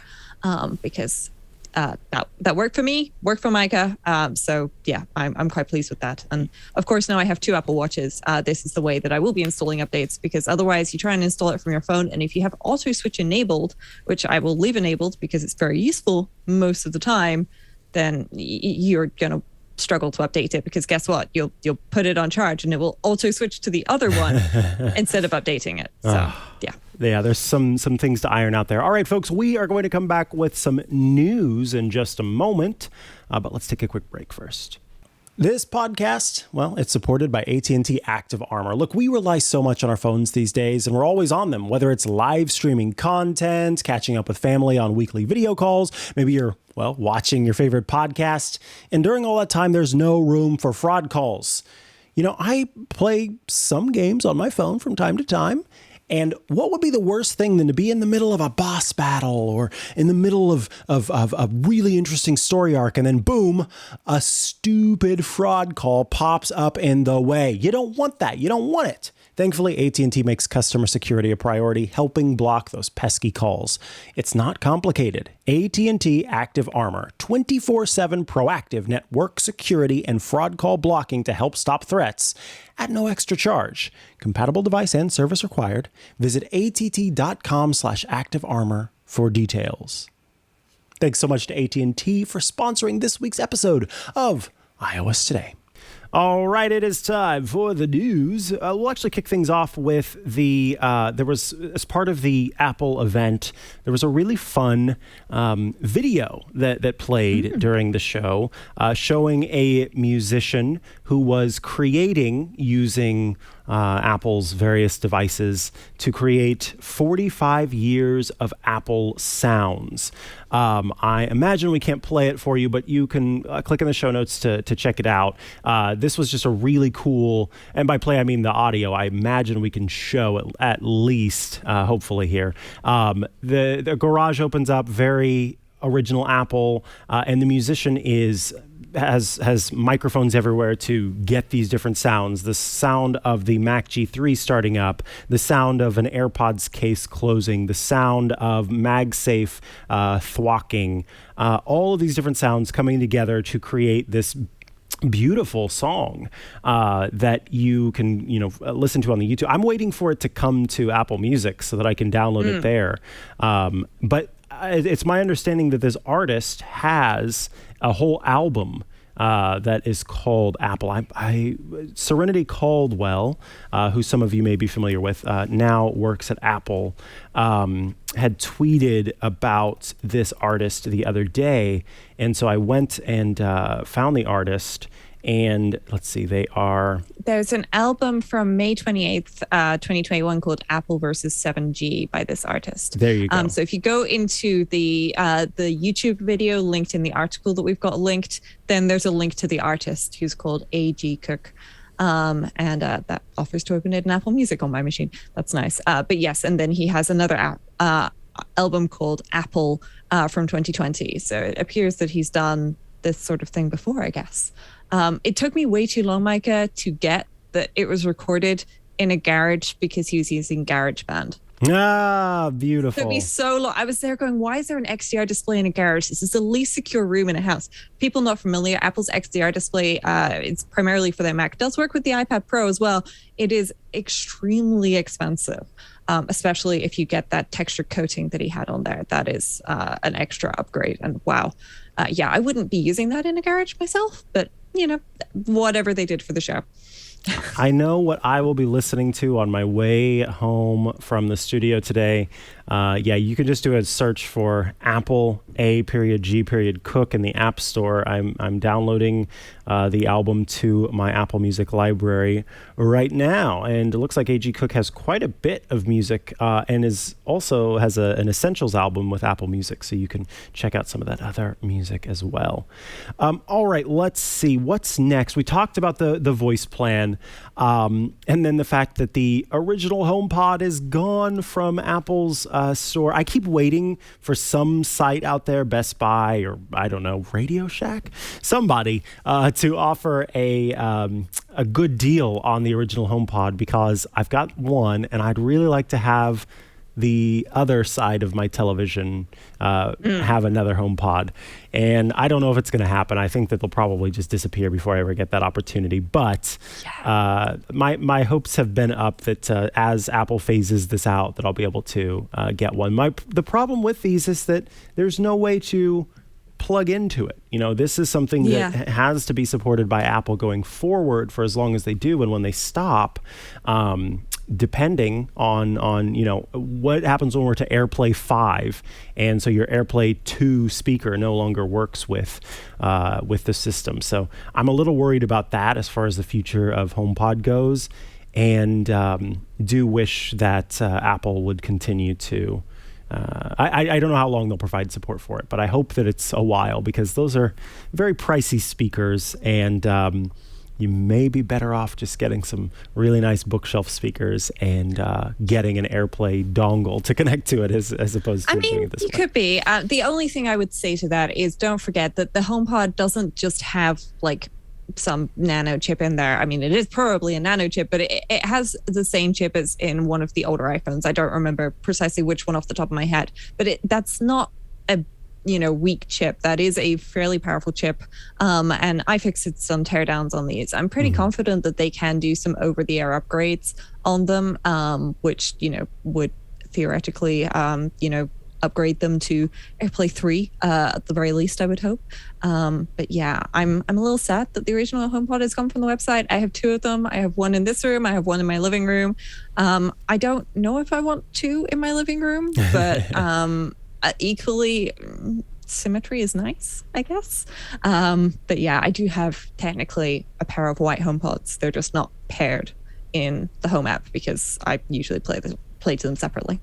Because that worked for me, worked for Mikah. So yeah, I'm quite pleased with that. And of course, now I have 2 Apple Watches. This is the way that I will be installing updates, because otherwise you try and install it from your phone. And if you have auto switch enabled, which I will leave enabled because it's very useful most of the time, then you're going to struggle to update it, because guess what? You'll put it on charge and it will auto switch to the other one instead of updating it. So yeah. Yeah, there's some things to iron out there. All right, folks, we are going to come back with some news in just a moment, but let's take a quick break first. This podcast, well, it's supported by AT&T Active Armor. Look, we rely so much on our phones these days, and we're always on them, whether it's live streaming content, catching up with family on weekly video calls, maybe you're, well, watching your favorite podcast. And during all that time, there's no room for fraud calls. You know, I play some games on my phone from time to time. And what would be the worst thing than to be in the middle of a boss battle or in the middle of a really interesting story arc, and then boom, a stupid fraud call pops up in the way. You don't want that. You don't want it. Thankfully, AT&T makes customer security a priority, helping block those pesky calls. It's not complicated. AT&T Active Armor, 24/7 proactive network security and fraud call blocking to help stop threats at no extra charge. Compatible device and service required. Visit att.com/activearmor for details. Thanks so much to AT&T for sponsoring this week's episode of iOS Today. All right, it is time for the news. We'll actually kick things off with there was, as part of the Apple event, there was a really fun video that played during the show, showing a musician who was creating using Apple's various devices to create 45 years of Apple sounds. I imagine we can't play it for you, but you can click in the show notes to check it out. This was just a really cool, and by play I mean the audio. I imagine we can show it at least, hopefully here. The garage opens up, very original Apple, and the musician has microphones everywhere to get these different sounds. The sound of the Mac G3 starting up, the sound of an AirPods case closing, the sound of MagSafe thwacking, all of these different sounds coming together to create this beautiful song that you can, listen to on the YouTube. I'm waiting for it to come to Apple Music so that I can download it there. But it's my understanding that this artist has a whole album that is called Apple. Serenity Caldwell, who some of you may be familiar with, now works at Apple, had tweeted about this artist the other day. And so I went and found the artist. And let's see, there's an album from May 28th, 2021 called Apple versus 7G by this artist. There you go. So if you go into the YouTube video linked in the article that we've got linked, then there's a link to the artist who's called A.G. Cook. And that offers to open it in Apple Music on my machine. That's nice. But yes, and then he has another album called Apple from 2020. So it appears that he's done this sort of thing before, I guess. It took me way too long, Mikah, to get that it was recorded in a garage because he was using GarageBand. Ah, beautiful. It took me so long. I was there going, why is there an XDR display in a garage? This is the least secure room in a house. People not familiar, Apple's XDR display, it's primarily for their Mac. It does work with the iPad Pro as well. It is extremely expensive, especially if you get that texture coating that he had on there. That is an extra upgrade. And wow. I wouldn't be using that in a garage myself, but whatever they did for the show. I know what I will be listening to on my way home from the studio today. You can just do a search for Apple A.G.Cook in the App Store. I'm downloading the album to my Apple Music library right now, and it looks like A.G. Cook has quite a bit of music and is also has an Essentials album with Apple Music, so you can check out some of that other music as well. All right, let's see what's next. We talked about the voice plan, and then the fact that the original HomePod is gone from Apple's store. I keep waiting for some site out there, Best Buy or I don't know, Radio Shack, somebody to offer a good deal on the original HomePod, because I've got one and I'd really like to have the other side of my television have another HomePod. And I don't know if it's going to happen. I think that they'll probably just disappear before I ever get that opportunity. But my hopes have been up that as Apple phases this out, that I'll be able to get one. The problem with these is that there's no way to plug into it. This is something that has to be supported by Apple going forward for as long as they do. And when they stop, depending on what happens when we're to AirPlay 5, and so your AirPlay 2 speaker no longer works with the system. So I'm a little worried about that as far as the future of HomePod goes, and do wish that Apple would continue to I don't know how long they'll provide support for it, but I hope that it's a while, because those are very pricey speakers, and you may be better off just getting some really nice bookshelf speakers and getting an AirPlay dongle to connect to it as opposed to doing it this way. You could be. The only thing I would say to that is don't forget that the HomePod doesn't just have like some nano chip in there. I mean, it is probably a nano chip, but it has the same chip as in one of the older iPhones. I don't remember precisely which one off the top of my head, but that's not a weak chip. That is a fairly powerful chip. And iFixit did some teardowns on these. I'm pretty confident that they can do some over-the-air upgrades on them, which would theoretically upgrade them to AirPlay 3 at the very least, I would hope. But yeah, I'm a little sad that the original HomePod has come from the website. I have 2 of them. I have one in this room. I have one in my living room. I don't know if I want 2 in my living room, but equally, symmetry is nice, I guess. But yeah, I do have technically a pair of white HomePods. They're just not paired in the Home app because I usually play to them separately.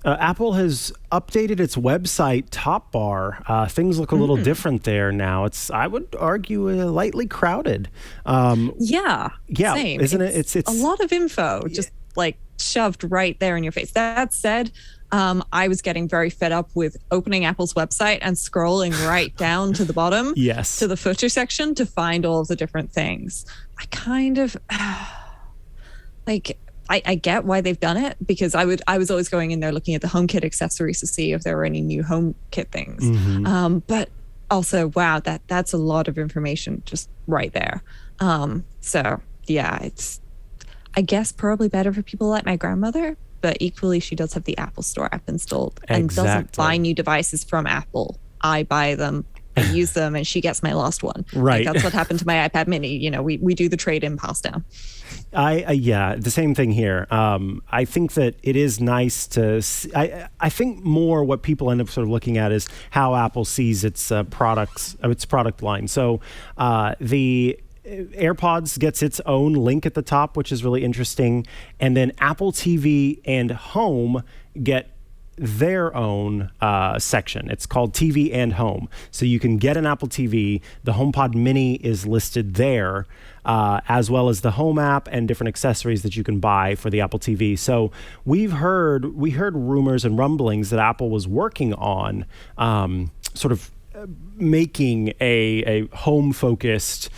Apple has updated its website top bar. Things look a little different there now. It's, I would argue, lightly crowded. Yeah, same. Isn't it? It's a lot of info just like shoved right there in your face. That said, I was getting very fed up with opening Apple's website and scrolling right down to the bottom, to the footer section to find all of the different things. I kind of I get why they've done it, because I was always going in there looking at the HomeKit accessories to see if there were any new HomeKit things. But also, wow, that's a lot of information just right there. So yeah, it's, I guess, probably better for people like my grandmother, but equally she does have the Apple Store app installed and doesn't buy new devices from Apple. I buy them, I use them, and she gets my last one. Right. Like, that's what happened to my iPad mini. We do the trade-in pass down. Yeah, the same thing here. I think that it is nice to see, I think more what people end up sort of looking at is how Apple sees its product line. So the AirPods gets its own link at the top, which is really interesting. And then Apple TV and Home get their own section. It's called TV and Home. So you can get an Apple TV. The HomePod Mini is listed there, as well as the Home app and different accessories that you can buy for the Apple TV. So we heard rumors and rumblings that Apple was working on sort of making a home-focused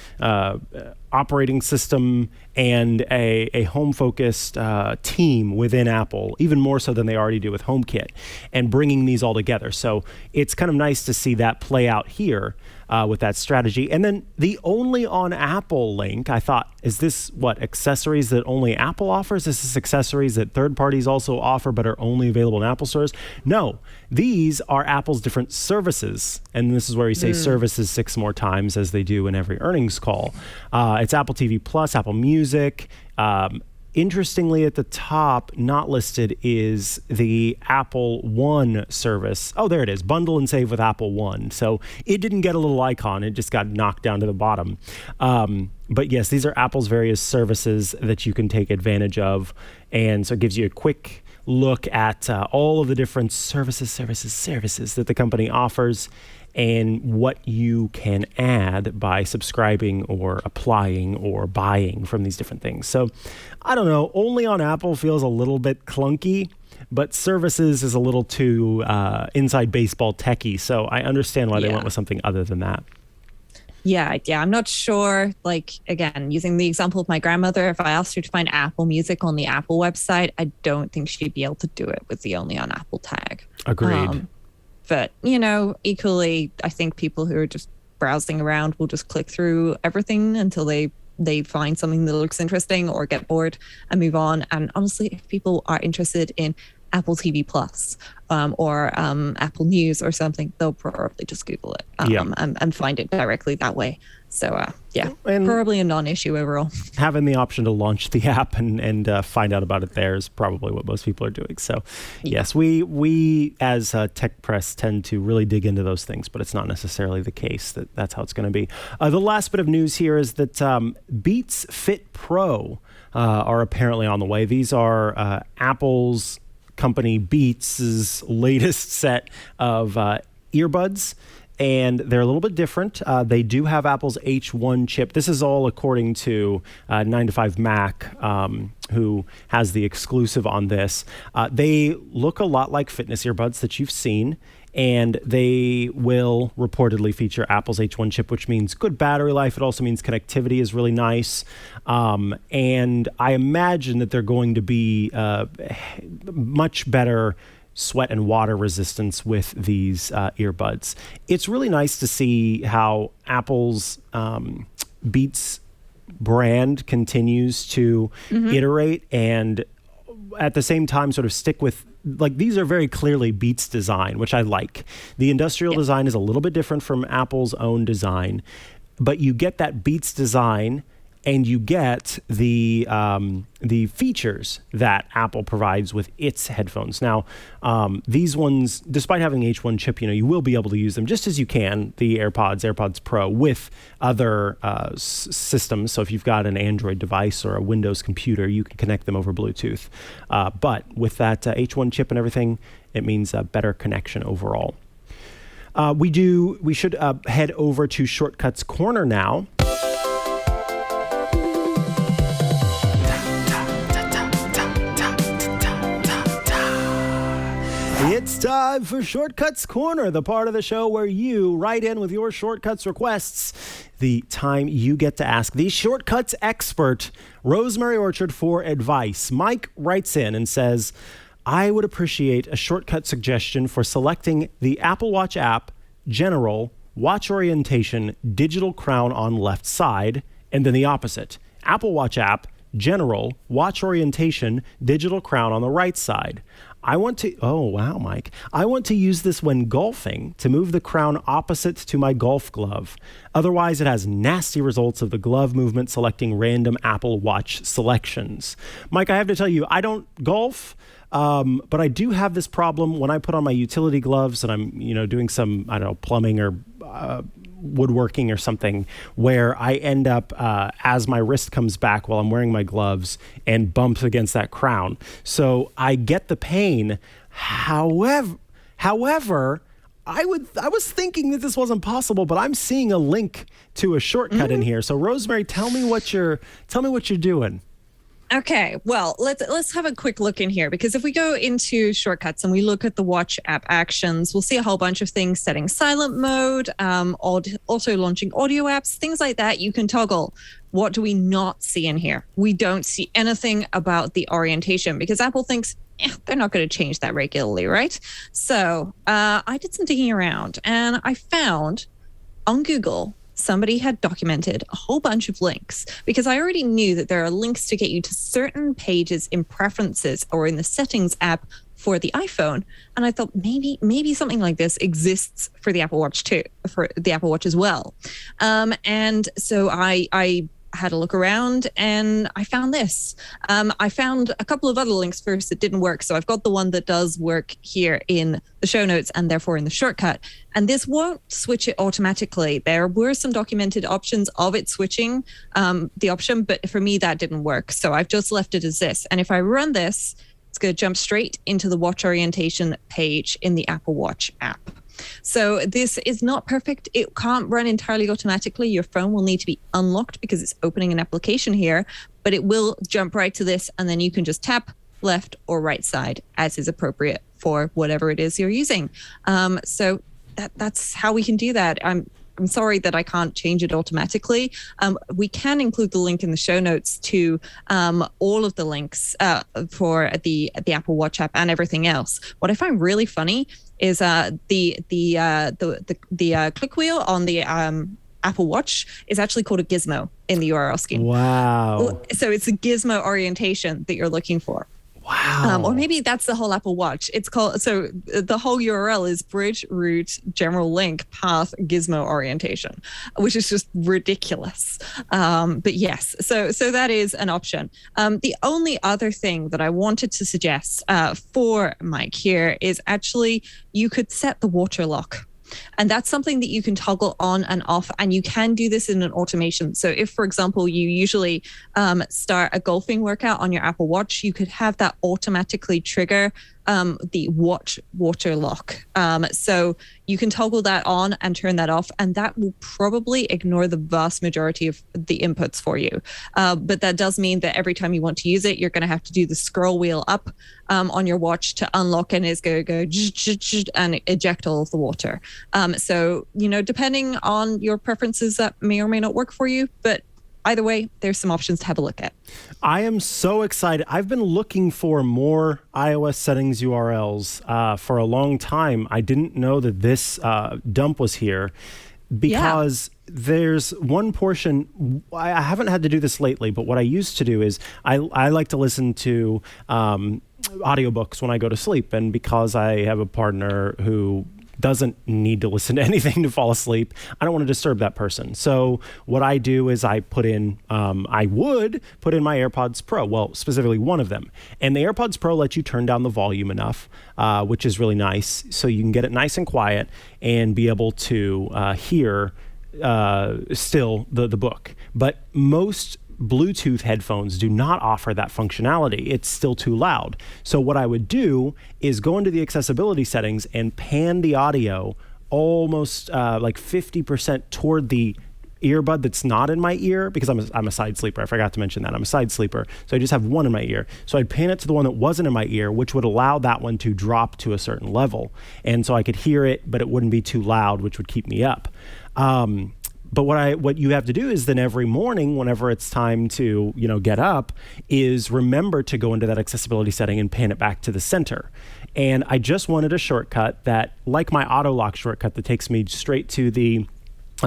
operating system and a home-focused team within Apple, even more so than they already do with HomeKit, and bringing these all together. So it's kind of nice to see that play out here with that strategy. And then the only on Apple link, I thought, is this accessories that only Apple offers? Is this accessories that third parties also offer but are only available in Apple stores? No, these are Apple's different services. And this is where we say services 6 more times, as they do in every earnings call. It's Apple TV Plus, Apple Music, Interestingly, at the top, not listed, is the Apple One service. Oh, there it is. Bundle and save with Apple One. So it didn't get a little icon. It just got knocked down to the bottom. But yes, these are Apple's various services that you can take advantage of. And so it gives you a quick look at all of the different services that the company offers and what you can add by subscribing or applying or buying from these different things. So I don't know, only on Apple feels a little bit clunky, but services is a little too inside baseball techie. So I understand why they went with something other than that. Yeah, I'm not sure. Like, again, using the example of my grandmother, if I asked her to find Apple Music on the Apple website, I don't think she'd be able to do it with the only on Apple tag. Agreed. But, equally, I think people who are just browsing around will just click through everything until they find something that looks interesting or get bored and move on. And honestly, if people are interested in Apple TV Plus or Apple News or something, they'll probably just Google it and find it directly that way. So, and probably a non-issue overall. Having the option to launch the app and find out about it there is probably what most people are doing. So, yes, we as Tech Press tend to really dig into those things, but it's not necessarily the case that's how it's going to be. The last bit of news here is that Beats Fit Pro are apparently on the way. These are Apple's company Beats' latest set of earbuds. And they're a little bit different. They do have Apple's H1 chip. This is all according to 9to5Mac, who has the exclusive on this. They look a lot like fitness earbuds that you've seen, and they will reportedly feature Apple's H1 chip, which means good battery life. It also means connectivity is really nice. And I imagine that they're going to be much better sweat and water resistance with these earbuds. It's really nice to see how Apple's Beats brand continues to iterate and at the same time sort of stick with, like, these are very clearly Beats design, which I like. The industrial design is a little bit different from Apple's own design, but you get that Beats design and you get the features that Apple provides with its headphones. Now, these ones, despite having the H1 chip, you will be able to use them just as you can, the AirPods Pro, with other systems. So if you've got an Android device or a Windows computer, you can connect them over Bluetooth. But with that H1 chip and everything, it means a better connection overall. We should head over to Shortcuts Corner now. It's time for Shortcuts Corner, the part of the show where you write in with your shortcuts requests. The time you get to ask the shortcuts expert, Rosemary Orchard, for advice. Mike writes in and says, I would appreciate a shortcut suggestion for selecting the Apple Watch app, General, Watch Orientation, Digital Crown on left side, and then the opposite. Apple Watch app, General, Watch Orientation, Digital Crown on the right side. I want to use this when golfing to move the crown opposite to my golf glove. Otherwise, it has nasty results of the glove movement selecting random Apple Watch selections. Mike, I have to tell you, I don't golf, but I do have this problem when I put on my utility gloves and I'm, doing some, plumbing or woodworking or something, where I end up as my wrist comes back while I'm wearing my gloves and bumps against that crown. So I get the pain. However, I was thinking that this wasn't possible, but I'm seeing a link to a shortcut in here. So Rosemary, tell me what you're doing. Okay, well, let's have a quick look in here, because if we go into shortcuts and we look at the Watch app actions, we'll see a whole bunch of things: setting silent mode, also launching audio apps, things like that you can toggle. What do we not see in here? We don't see anything about the orientation, because Apple thinks they're not going to change that regularly, right? So I did some digging around and I found on Google, somebody had documented a whole bunch of links, because I already knew that there are links to get you to certain pages in preferences or in the settings app for the iPhone. And I thought maybe something like this exists for the Apple Watch too, for the Apple Watch as well. And so I had a look around and I found this. I found a couple of other links first that didn't work. So I've got the one that does work here in the show notes and therefore in the shortcut. And this won't switch it automatically. There were some documented options of it switching the option, but for me, that didn't work. So I've just left it as this. And if I run this, it's going to jump straight into the watch orientation page in the Apple Watch app. So this is not perfect. It can't run entirely automatically. Your phone will need to be unlocked because it's opening an application here, but it will jump right to this. And then you can just tap left or right side as is appropriate for whatever it is you're using. So that's how we can do that. I'm sorry that I can't change it automatically. We can include the link in the show notes to all of the links for the Apple Watch app and everything else. What I find really funny is the click wheel on the Apple Watch is actually called a gizmo in the URL scheme. Wow. So it's a gizmo orientation that you're looking for. Wow. Or maybe that's the whole Apple Watch. It's called, so the whole URL is bridge, root, general link, path, gizmo orientation, which is just ridiculous. But yes, so that is an option. The only other thing that I wanted to suggest for Mike here is actually you could set the water lock. And that's something that you can toggle on and off, and you can do this in an automation. So if, for example, you usually start a golfing workout on your Apple Watch, you could have that automatically trigger the watch water lock. So you can toggle that on and turn that off, and that will probably ignore the vast majority of the inputs for you. But that does mean that every time you want to use it, you're going to have to do the scroll wheel up on your watch to unlock, and it's going to go and eject all of the water. So, depending on your preferences, that may or may not work for you, but either way, there's some options to have a look at. I am so excited. I've been looking for more iOS settings URLs for a long time. I didn't know that this dump was here because there's one portion. I haven't had to do this lately, but what I used to do is I like to listen to audiobooks when I go to sleep. And because I have a partner who doesn't need to listen to anything to fall asleep, I don't want to disturb that person. So what I do is I would put in my AirPods Pro, well, specifically one of them. And the AirPods Pro lets you turn down the volume enough, which is really nice. So you can get it nice and quiet and be able to hear still the book. But most Bluetooth headphones do not offer that functionality. It's still too loud. So what I would do is go into the accessibility settings and pan the audio almost like 50% toward the earbud that's not in my ear, because I'm a side sleeper. I forgot to mention that. I'm a side sleeper. So I just have one in my ear. So I'd pan it to the one that wasn't in my ear, which would allow that one to drop to a certain level. And so I could hear it, but it wouldn't be too loud, which would keep me up. But what you have to do is then every morning, whenever it's time to get up, is remember to go into that accessibility setting and pan it back to the center. And I just wanted a shortcut that, like my auto lock shortcut that takes me straight to the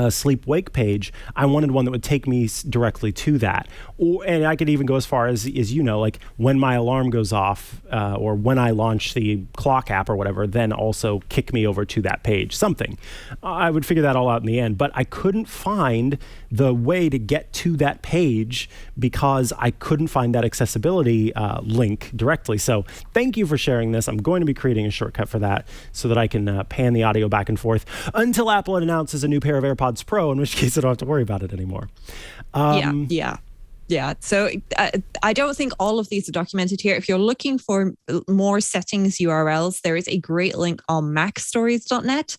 sleep wake page, I wanted one that would take me directly to that. And I could even go as far as like when my alarm goes off or when I launch the clock app or whatever, then also kick me over to that page, something. I would figure that all out in the end, but I couldn't find the way to get to that page because I couldn't find that accessibility link directly. So thank you for sharing this. I'm going to be creating a shortcut for that so that I can pan the audio back and forth until Apple announces a new pair of AirPods Pro, in which case I don't have to worry about it anymore. Yeah. So I don't think all of these are documented here. If you're looking for more settings URLs, there is a great link on macstories.net,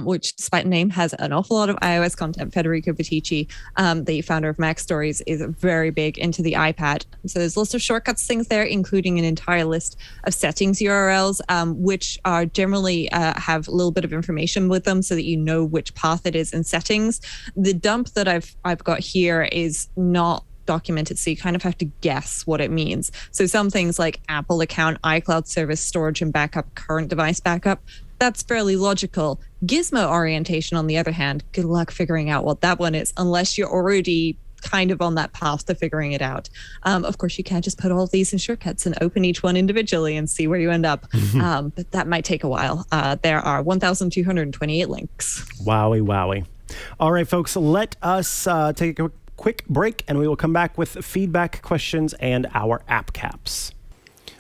which, despite the name, has an awful lot of iOS content. Federico Batici, the founder of MacStories, is very big into the iPad. So there's lots of shortcuts things there, including an entire list of settings URLs, which are generally have a little bit of information with them so that you know which path it is in settings. The dump that I've got here is not documented, so you kind of have to guess what it means. So some things like Apple account, iCloud service, storage and backup, current device backup, that's fairly logical. Gizmo orientation, on the other hand, good luck figuring out what that one is unless you're already kind of on that path to figuring it out. Of course, you can't just put all of these in shortcuts and open each one individually and see where you end up. But that might take a while. There are 1,228 links. Wowie. All right, folks, let us take a quick break, and we will come back with feedback, questions, and our app caps.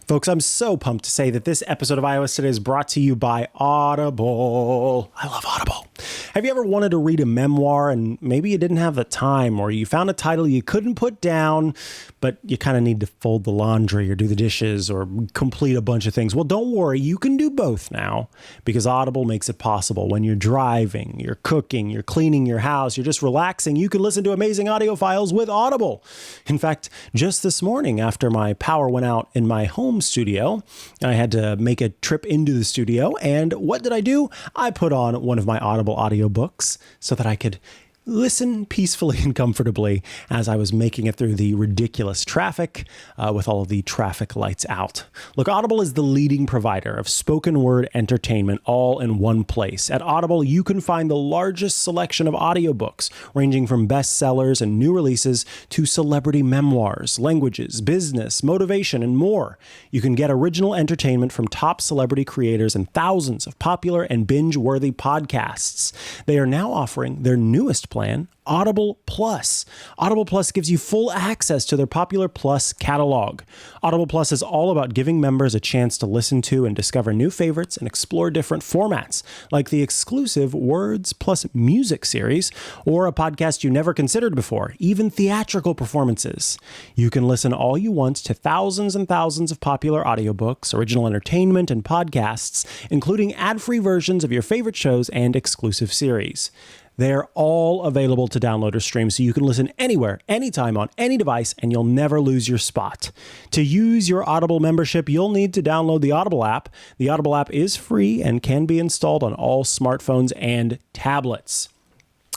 Folks, I'm so pumped to say that this episode of iOS Today is brought to you by Audible. I love Audible. Have you ever wanted to read a memoir and maybe you didn't have the time, or you found a title you couldn't put down, but you kind of need to fold the laundry or do the dishes or complete a bunch of things? Well, don't worry. You can do both now because Audible makes it possible. When you're driving, you're cooking, you're cleaning your house, you're just relaxing, you can listen to amazing audio files with Audible. In fact, just this morning after my power went out in my home studio, I had to make a trip into the studio. And what did I do? I put on one of my Audible audiobooks so that I could listen peacefully and comfortably as I was making it through the ridiculous traffic with all of the traffic lights out. Look, Audible is the leading provider of spoken word entertainment all in one place. At Audible, you can find the largest selection of audiobooks, ranging from bestsellers and new releases to celebrity memoirs, languages, business, motivation, and more. You can get original entertainment from top celebrity creators and thousands of popular and binge-worthy podcasts. They are now offering their newest plan, Audible Plus. Audible Plus gives you full access to their popular Plus catalog. Audible Plus is all about giving members a chance to listen to and discover new favorites and explore different formats, like the exclusive Words Plus Music series, or a podcast you never considered before, even theatrical performances. You can listen all you want to thousands and thousands of popular audiobooks, original entertainment, and podcasts, including ad-free versions of your favorite shows and exclusive series. They're all available to download or stream, so you can listen anywhere, anytime, on any device, and you'll never lose your spot. To use your Audible membership, you'll need to download the Audible app. The Audible app is free and can be installed on all smartphones and tablets.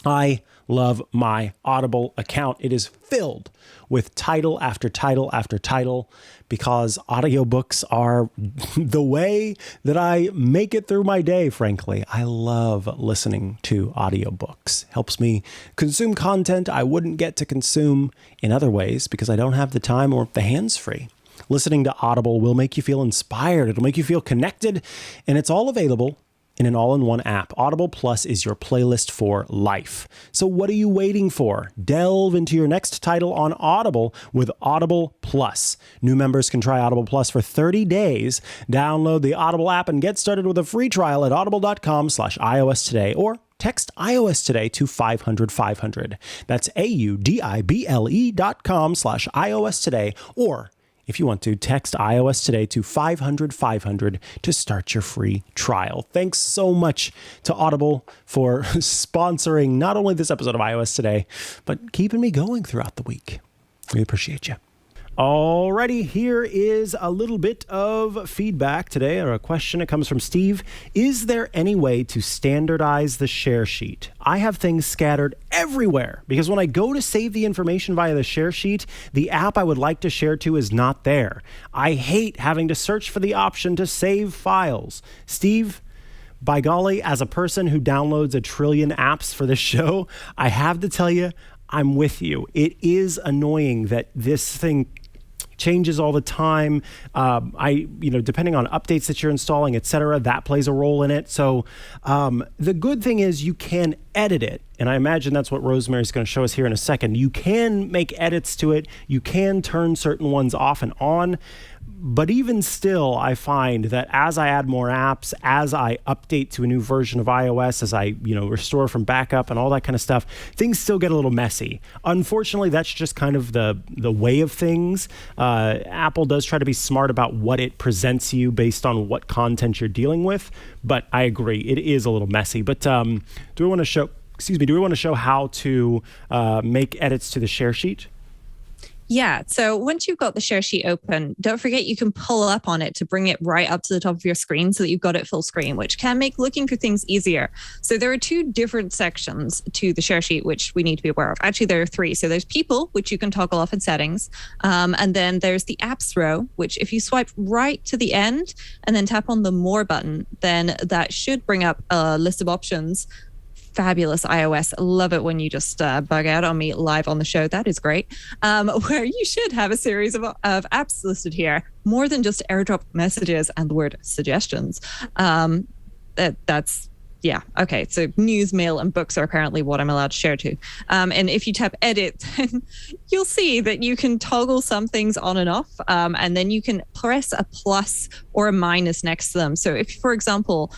I love my Audible account. It is filled with title after title after title because audiobooks are the way that I make it through my day, frankly. I love listening to audiobooks. Helps me consume content I wouldn't get to consume in other ways because I don't have the time or the hands free. Listening to Audible will make you feel inspired. It'll make you feel connected, and it's all available in an all-in-one app. Audible Plus is your playlist for life. So what are you waiting for? Delve into your next title on Audible with Audible Plus. New members can try Audible Plus for 30 days. Download the Audible app and get started with a free trial at audible.com/iOS today, or text iOS today to 500-500. That's AUDIBLE.com/iOS today, or if you want to, text iOS today to 500-500 to start your free trial. Thanks so much to Audible for sponsoring not only this episode of iOS Today, but keeping me going throughout the week. We appreciate you. Alrighty, here is a little bit of feedback today, or a question. It comes from Steve. Is there any way to standardize the share sheet? I have things scattered everywhere because when I go to save the information via the share sheet, the app I would like to share to is not there. I hate having to search for the option to save files. Steve, by golly, as a person who downloads a trillion apps for this show, I have to tell you, I'm with you. It is annoying that this thing changes all the time. Depending on updates that you're installing, etc., that plays a role in it. So the good thing is you can edit it. And I imagine that's what Rosemary is going to show us here in a second. You can make edits to it. You can turn certain ones off and on. But even still, I find that as I add more apps, as I update to a new version of iOS, as I, restore from backup and all that kind of stuff, things still get a little messy. Unfortunately, that's just kind of the way of things. Apple does try to be smart about what it presents you based on what content you're dealing with. But I agree, it is a little messy. But do we want to show how to make edits to the share sheet? Yeah. So once you've got the share sheet open, don't forget you can pull up on it to bring it right up to the top of your screen so that you've got it full screen, which can make looking for things easier. So there are two different sections to the share sheet, which we need to be aware of. Actually, there are three. So there's people, which you can toggle off in settings. And then there's the apps row, which if you swipe right to the end and then tap on the more button, then that should bring up a list of options. Fabulous iOS. Love it when you just bug out on me live on the show. That is great. Where you should have a series of apps listed here, more than just AirDrop messages and the word suggestions. That's Yeah. Okay. So news, mail, and books are apparently what I'm allowed to share to. And if you tap edit, then you'll see that you can toggle some things on and off. And then you can press a plus or a minus next to them. So if, for example,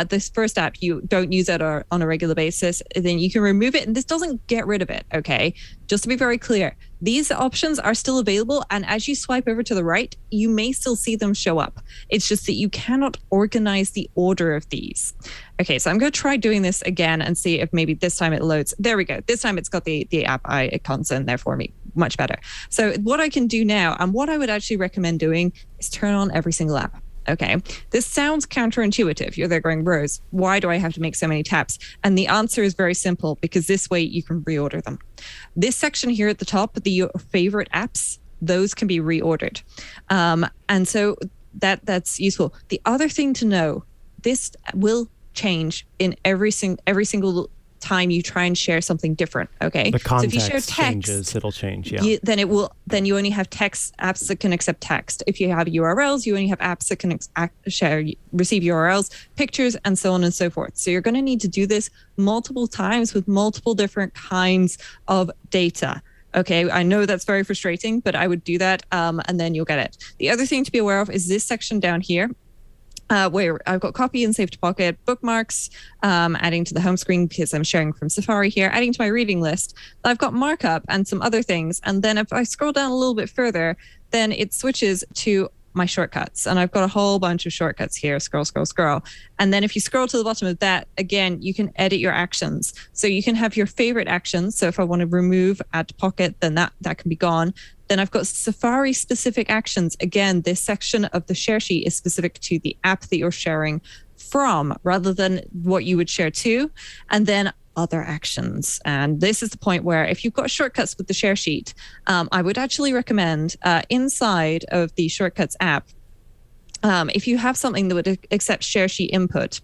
this first app, you don't use it on a regular basis, then you can remove it. And this doesn't get rid of it. Okay. Just to be very clear, these options are still available. And as you swipe over to the right, you may still see them show up. It's just that you cannot organize the order of these. Okay, so I'm going to try doing this again and see if maybe this time it loads. There we go. This time it's got the app icons in there for me. Much better. So what I can do now, and what I would actually recommend doing, is turn on every single app. Okay, this sounds counterintuitive. You're there going, Rose, why do I have to make so many taps? And the answer is very simple, because this way you can reorder them. This section here at the top, your favorite apps, those can be reordered. And so that's useful. The other thing to know, this will change in every single time you try and share something different. Okay, the context so if you share text, changes, it'll change. Yeah, then you only have text apps that can accept text. If you have URLs, you only have apps that can receive URLs, pictures, and so on and so forth. So you're going to need to do this multiple times with multiple different kinds of data. Okay, I know that's very frustrating, but I would do that, and then you'll get it. The other thing to be aware of is this section down here, where I've got copy and save to pocket, bookmarks, adding to the home screen because I'm sharing from Safari here, adding to my reading list. I've got markup and some other things. And then if I scroll down a little bit further, then it switches to my shortcuts. And I've got a whole bunch of shortcuts here, scroll. And then if you scroll to the bottom of that, again, you can edit your actions. So you can have your favorite actions. So if I want to remove add to pocket, then that can be gone. Then I've got Safari specific actions. Again, this section of the share sheet is specific to the app that you're sharing from rather than what you would share to. And then other actions. And this is the point where if you've got shortcuts with the share sheet, I would actually recommend inside of the shortcuts app, if you have something that would accept share sheet input,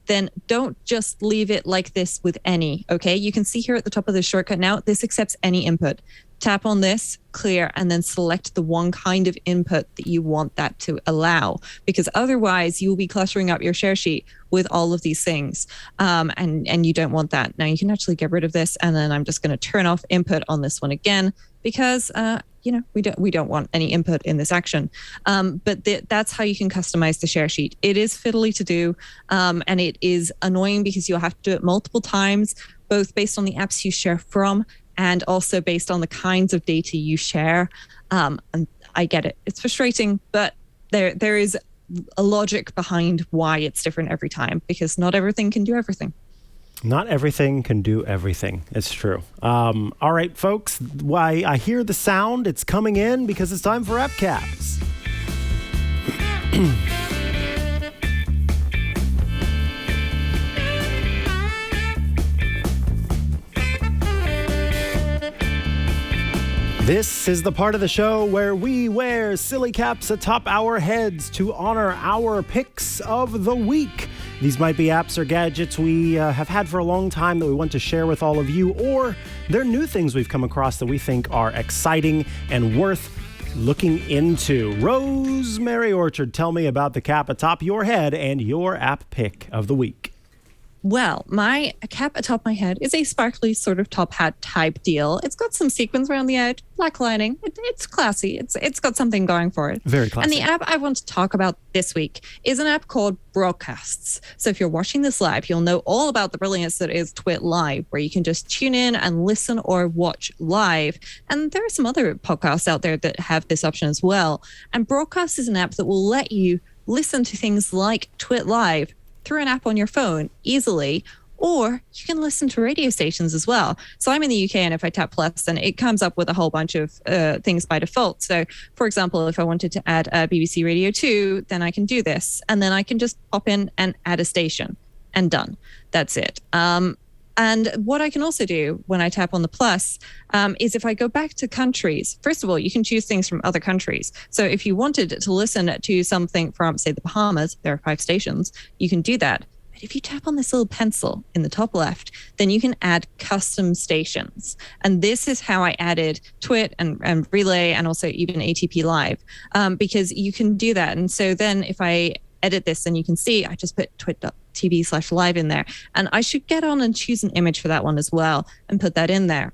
then don't just leave it like this with any, okay? You can see here at the top of the shortcut now, this accepts any input. Tap on this, clear, and then select the one kind of input that you want that to allow, because otherwise you will be cluttering up your share sheet with all of these things, and you don't want that. Now you can actually get rid of this, and then I'm just going to turn off input on this one again, because we don't want any input in this action. But that's how you can customize the share sheet. It is fiddly to do, and it is annoying because you'll have to do it multiple times, both based on the apps you share from and also based on the kinds of data you share. And I get it. It's frustrating, but there is a logic behind why it's different every time, because not everything can do everything. Not everything can do everything. It's true. All right, folks. Why I hear the sound. It's coming in because it's time for App Caps. This is the part of the show where we wear silly caps atop our heads to honor our picks of the week. These might be apps or gadgets we have had for a long time that we want to share with all of you, or they're new things we've come across that we think are exciting and worth looking into. Rosemary Orchard, tell me about the cap atop your head and your app pick of the week. Well, my cap atop my head is a sparkly sort of top hat type deal. It's got some sequins around the edge, black lining. It's classy. It's got something going for it. Very classy. And the app I want to talk about this week is an app called Broadcasts. So if you're watching this live, you'll know all about the brilliance that is Twit Live, where you can just tune in and listen or watch live. And there are some other podcasts out there that have this option as well. And Broadcasts is an app that will let you listen to things like Twit Live through an app on your phone easily, or you can listen to radio stations as well. So I'm in the UK, and if I tap plus, then it comes up with a whole bunch of things by default. So for example, if I wanted to add BBC Radio 2, then I can do this, and then I can just pop in and add a station, and done. That's it. And what I can also do when I tap on the plus is if I go back to countries, first of all, you can choose things from other countries. So if you wanted to listen to something from, say, the Bahamas, there are 5 stations, you can do that. But if you tap on this little pencil in the top left, then you can add custom stations. And this is how I added Twit and Relay and also even ATP Live, because you can do that. And so then if I edit this, and you can see I just put twitch.tv/live in there. And I should get on and choose an image for that one as well and put that in there.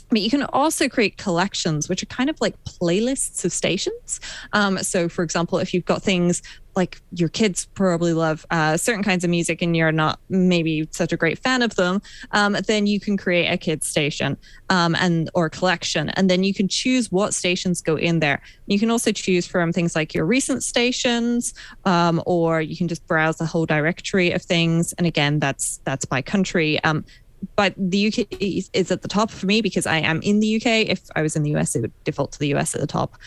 But you can also create collections, which are kind of like playlists of stations. So, for example, if you've got things like your kids probably love certain kinds of music and you're not maybe such a great fan of them, then you can create a kids station or collection. And then you can choose what stations go in there. You can also choose from things like your recent stations, or you can just browse the whole directory of things. And again, that's by country. But the UK is at the top for me because I am in the UK. If I was in the US, it would default to the US at the top.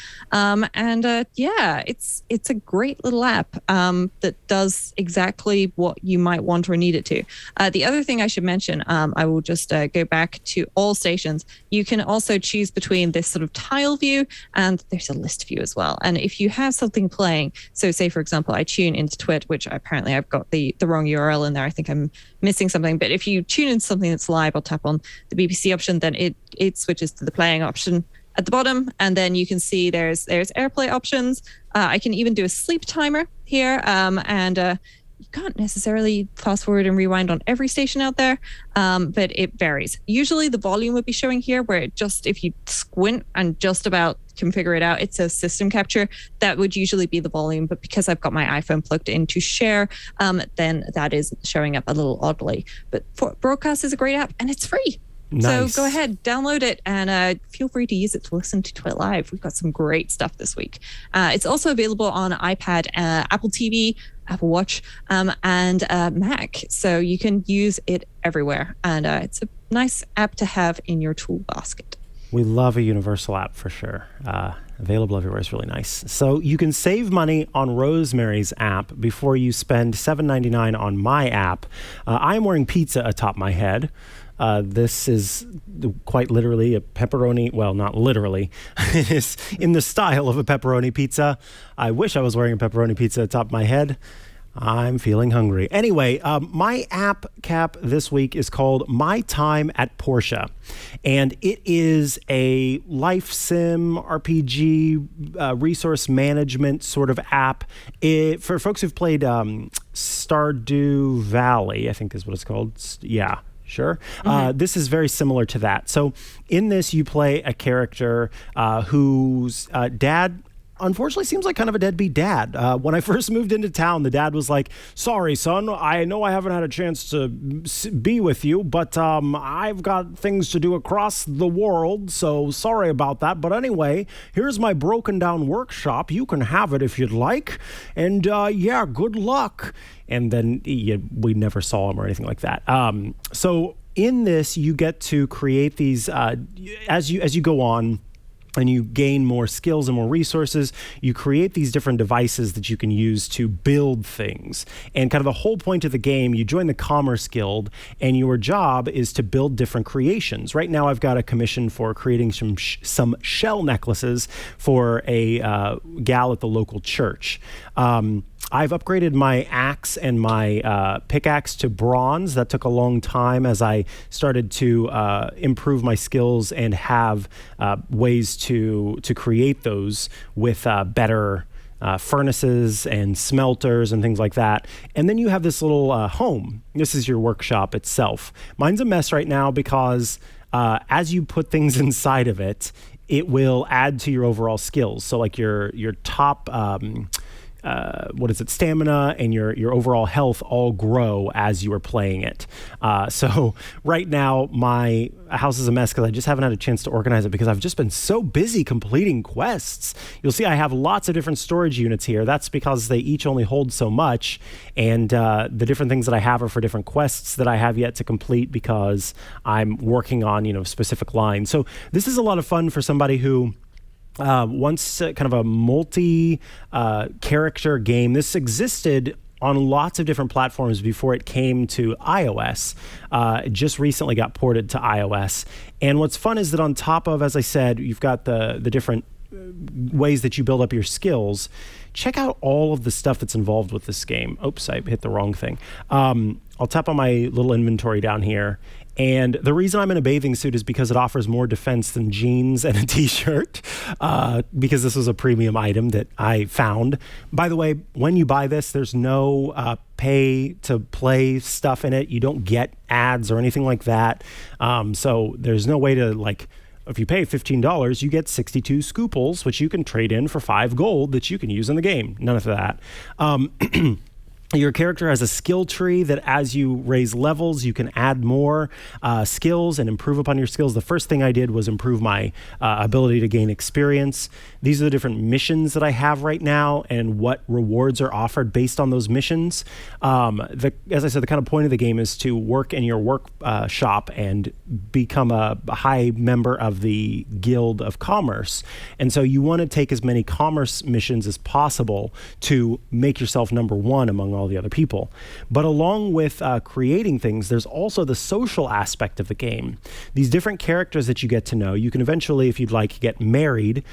It's a great little app that does exactly what you might want or need it to. The other thing I should mention, I will just go back to all stations. You can also choose between this sort of tile view and there's a list view as well. And if you have something playing, so say, for example, I tune into Twit, which apparently I've got the wrong URL in there. I think I'm missing something. But if you tune into something that's live, I'll tap on the BBC option, then it switches to the playing option at the bottom, and then you can see there's AirPlay options. I can even do a sleep timer here, and you can't necessarily fast forward and rewind on every station out there, but it varies. Usually the volume would be showing here, where it just, if you squint and just about configure it out, it says system capture. That would usually be the volume, but because I've got my iPhone plugged into share, then that is showing up a little oddly. But Broadcast is a great app and it's free. Nice. So go ahead, download it, and feel free to use it to listen to Twit Live. We've got some great stuff this week. It's also available on iPad, Apple TV, Apple Watch, and Mac. So you can use it everywhere. And it's a nice app to have in your tool basket. We love a universal app for sure. Available everywhere is really nice. So you can save money on Rosemary's app before you spend $7.99 on my app. I'm wearing pizza atop my head. This is quite literally a pepperoni. Well, not literally. It is in the style of a pepperoni pizza. I wish I was wearing a pepperoni pizza atop my head. I'm feeling hungry. Anyway, my app cap this week is called My Time at Porsche. And it is a life sim, RPG, resource management sort of app. For folks who've played Stardew Valley, I think is what it's called. Yeah. Sure. Mm-hmm. This is very similar to that. So in this, you play a character whose dad unfortunately seems like kind of a deadbeat dad. When I first moved into town, the dad was like, "Sorry, son, I know I haven't had a chance to be with you, but I've got things to do across the world, so sorry about that. But anyway, here's my broken down workshop. You can have it if you'd like. And yeah, good luck." And then we never saw him or anything like that. So in this, you get to create these as you go on. And you gain more skills and more resources, you create these different devices that you can use to build things. And kind of the whole point of the game, you join the Commerce Guild, and your job is to build different creations. Right now, I've got a commission for creating some shell necklaces for a gal at the local church. I've upgraded my axe and my pickaxe to bronze. That took a long time as I started to improve my skills and have ways to create those with better furnaces and smelters and things like that. And then you have this little home. This is your workshop itself. Mine's a mess right now because as you put things inside of it, it will add to your overall skills. So like your top stamina and your overall health all grow as you are playing it. So right now my house is a mess because I just haven't had a chance to organize it because I've just been so busy completing quests. You'll see I have lots of different storage units here. That's because they each only hold so much, and the different things that I have are for different quests that I have yet to complete because I'm working on specific lines. So this is a lot of fun for somebody who wants kind of a multi-character game. This existed on lots of different platforms before it came to iOS. It just recently got ported to iOS. And what's fun is that on top of, as I said, you've got the different ways that you build up your skills. Check out all of the stuff that's involved with this game. Oops, I hit the wrong thing. I'll tap on my little inventory down here. And the reason I'm in a bathing suit is because it offers more defense than jeans and a t-shirt, because this was a premium item that I found. By the way, when you buy this, there's no pay to play stuff in it. You don't get ads or anything like that. So there's no way to, like, if you pay $15, you get 62 scooples, which you can trade in for 5 gold that you can use in the game. None of that. Your character has a skill tree that as you raise levels, you can add more skills and improve upon your skills. The first thing I did was improve my ability to gain experience. These are the different missions that I have right now and what rewards are offered based on those missions. As I said, the kind of point of the game is to work in your work shop and become a high member of the Guild of Commerce. And so you want to take as many commerce missions as possible to make yourself number one among all the other people. But along with creating things, there's also the social aspect of the game. These different characters that you get to know, you can eventually, if you'd like, get married.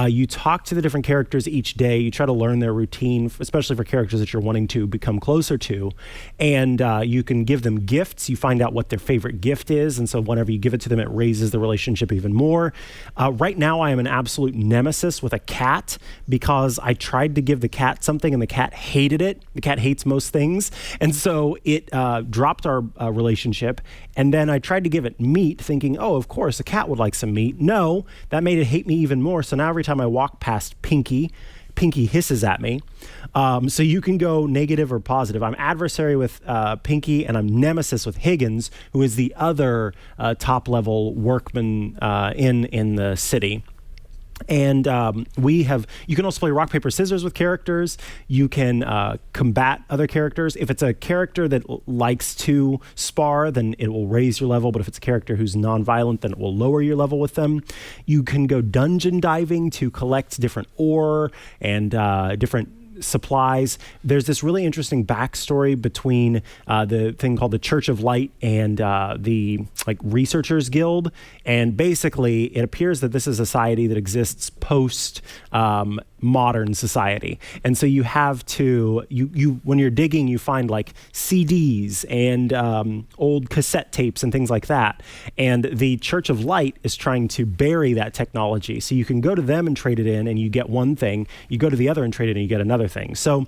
You talk to the different characters each day. You try to learn their routine, especially for characters that you're wanting to become closer to. And you can give them gifts. You find out what their favorite gift is. And so whenever you give it to them, it raises the relationship even more. Right now, I am an absolute nemesis with a cat because I tried to give the cat something and the cat hated it. The cat hates most things. And so it dropped our relationship. And then I tried to give it meat thinking, oh, of course, the cat would like some meat. No, that made it hate me even more. So now every time I walk past Pinky hisses at me. So you can go negative or positive. I'm adversary with Pinky and I'm nemesis with Higgins, who is the other top level workman in the city. And you can also play rock, paper, scissors with characters. You can combat other characters. If it's a character that likes to spar, then it will raise your level. But if it's a character who's non-violent, then it will lower your level with them. You can go dungeon diving to collect different ore and different supplies. There's this really interesting backstory between the thing called the Church of Light and the Researchers Guild. And basically, it appears that this is a society that exists post modern society. And so you have to, you when you're digging, you find like CDs and old cassette tapes and things like that. And the Church of Light is trying to bury that technology. So you can go to them and trade it in and you get one thing. You go to the other and trade it in and you get another thing. So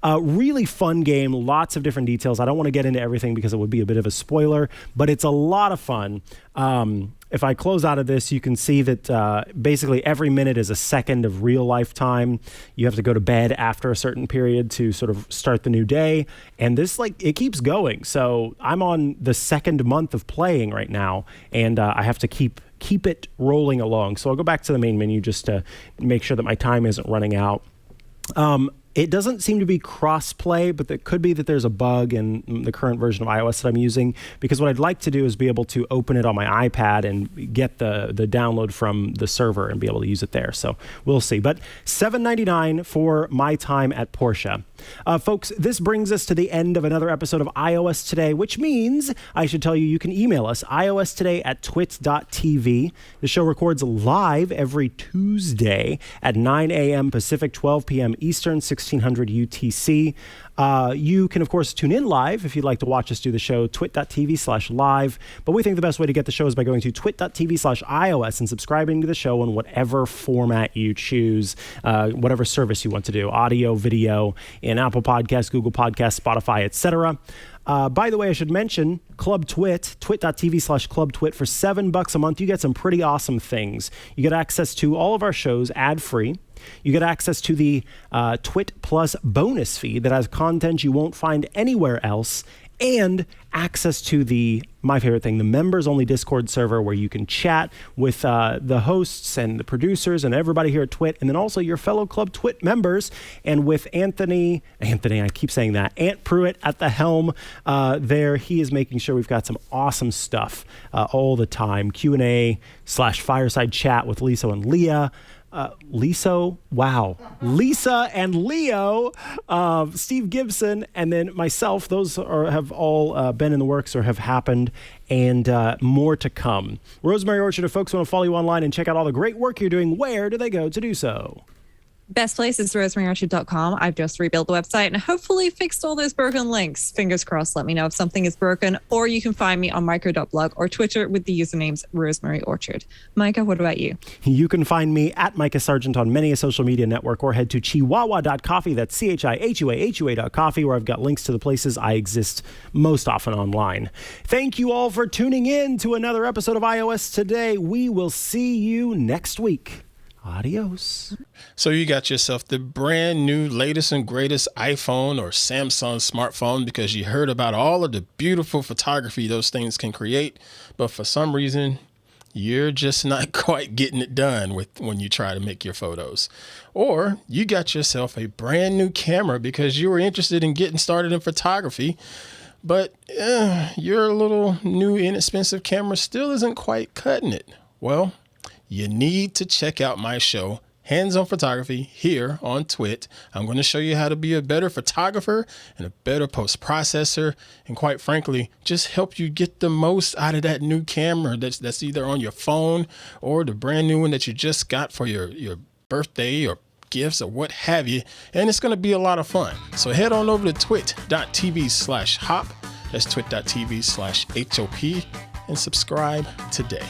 really fun game, lots of different details. I don't want to get into everything because it would be a bit of a spoiler, but it's a lot of fun. If I close out of this, you can see that basically every minute is a second of real life time. You have to go to bed after a certain period to sort of start the new day. And this, it keeps going. So I'm on the second month of playing right now, and I have to keep it rolling along. So I'll go back to the main menu just to make sure that my time isn't running out. It doesn't seem to be cross-play, but it could be that there's a bug in the current version of iOS that I'm using, because what I'd like to do is be able to open it on my iPad and get the download from the server and be able to use it there. So we'll see. But $7.99 for my time at Porsche. Folks, this brings us to the end of another episode of iOS Today, which means I should tell you, you can email us, iostoday@twit.tv. The show records live every Tuesday at 9 a.m. Pacific, 12 p.m. Eastern, 1600 UTC. You can, of course, tune in live if you'd like to watch us do the show, twit.tv/live. But we think the best way to get the show is by going to twit.tv/iOS and subscribing to the show in whatever format you choose, whatever service you want to do, audio, video, in Apple Podcasts, Google Podcasts, Spotify, etc. By the way, I should mention Club Twit, twit.tv/clubtwit. For $7 a month, you get some pretty awesome things. You get access to all of our shows ad-free. You get access to the Twit Plus bonus feed that has content you won't find anywhere else, and access to my favorite thing, the members-only Discord server where you can chat with the hosts and the producers and everybody here at Twit, and then also your fellow Club Twit members, and with Anthony, I keep saying that, Ant Pruitt at the helm there. He is making sure we've got some awesome stuff all the time. Q&A/fireside chat with Lisa and Leah. Lisa and Leo, Steve Gibson, and then myself. Those have all been in the works or have happened, and more to come. Rosemary Orchard, if folks want to follow you online and check out all the great work you're doing, where do they go to do so? Best place is rosemaryandmikah.com. I've just rebuilt the website and hopefully fixed all those broken links. Fingers crossed. Let me know if something is broken, or you can find me on micro.blog or Twitter with the usernames Rosemary Orchard. Micah, what about you? You can find me at Micah Sargent on many a social media network, or head to chihuahua.coffee. That's CHIHUAHUA.coffee, where I've got links to the places I exist most often online. Thank you all for tuning in to another episode of iOS Today. We will see you next week. Adios. So you got yourself the brand new latest and greatest iPhone or Samsung smartphone because you heard about all of the beautiful photography those things can create, but for some reason you're just not quite getting it done when you try to make your photos. Or you got yourself a brand new camera because you were interested in getting started in photography, but your little new inexpensive camera still isn't quite cutting it. Well, you need to check out my show, Hands on Photography, here on Twit. I'm going to show you how to be a better photographer and a better post-processor, and quite frankly, just help you get the most out of that new camera that's either on your phone or the brand new one that you just got for your birthday or gifts or what have you. And it's going to be a lot of fun. So head on over to twit.tv/hop. That's twit.tv/HOP and subscribe today.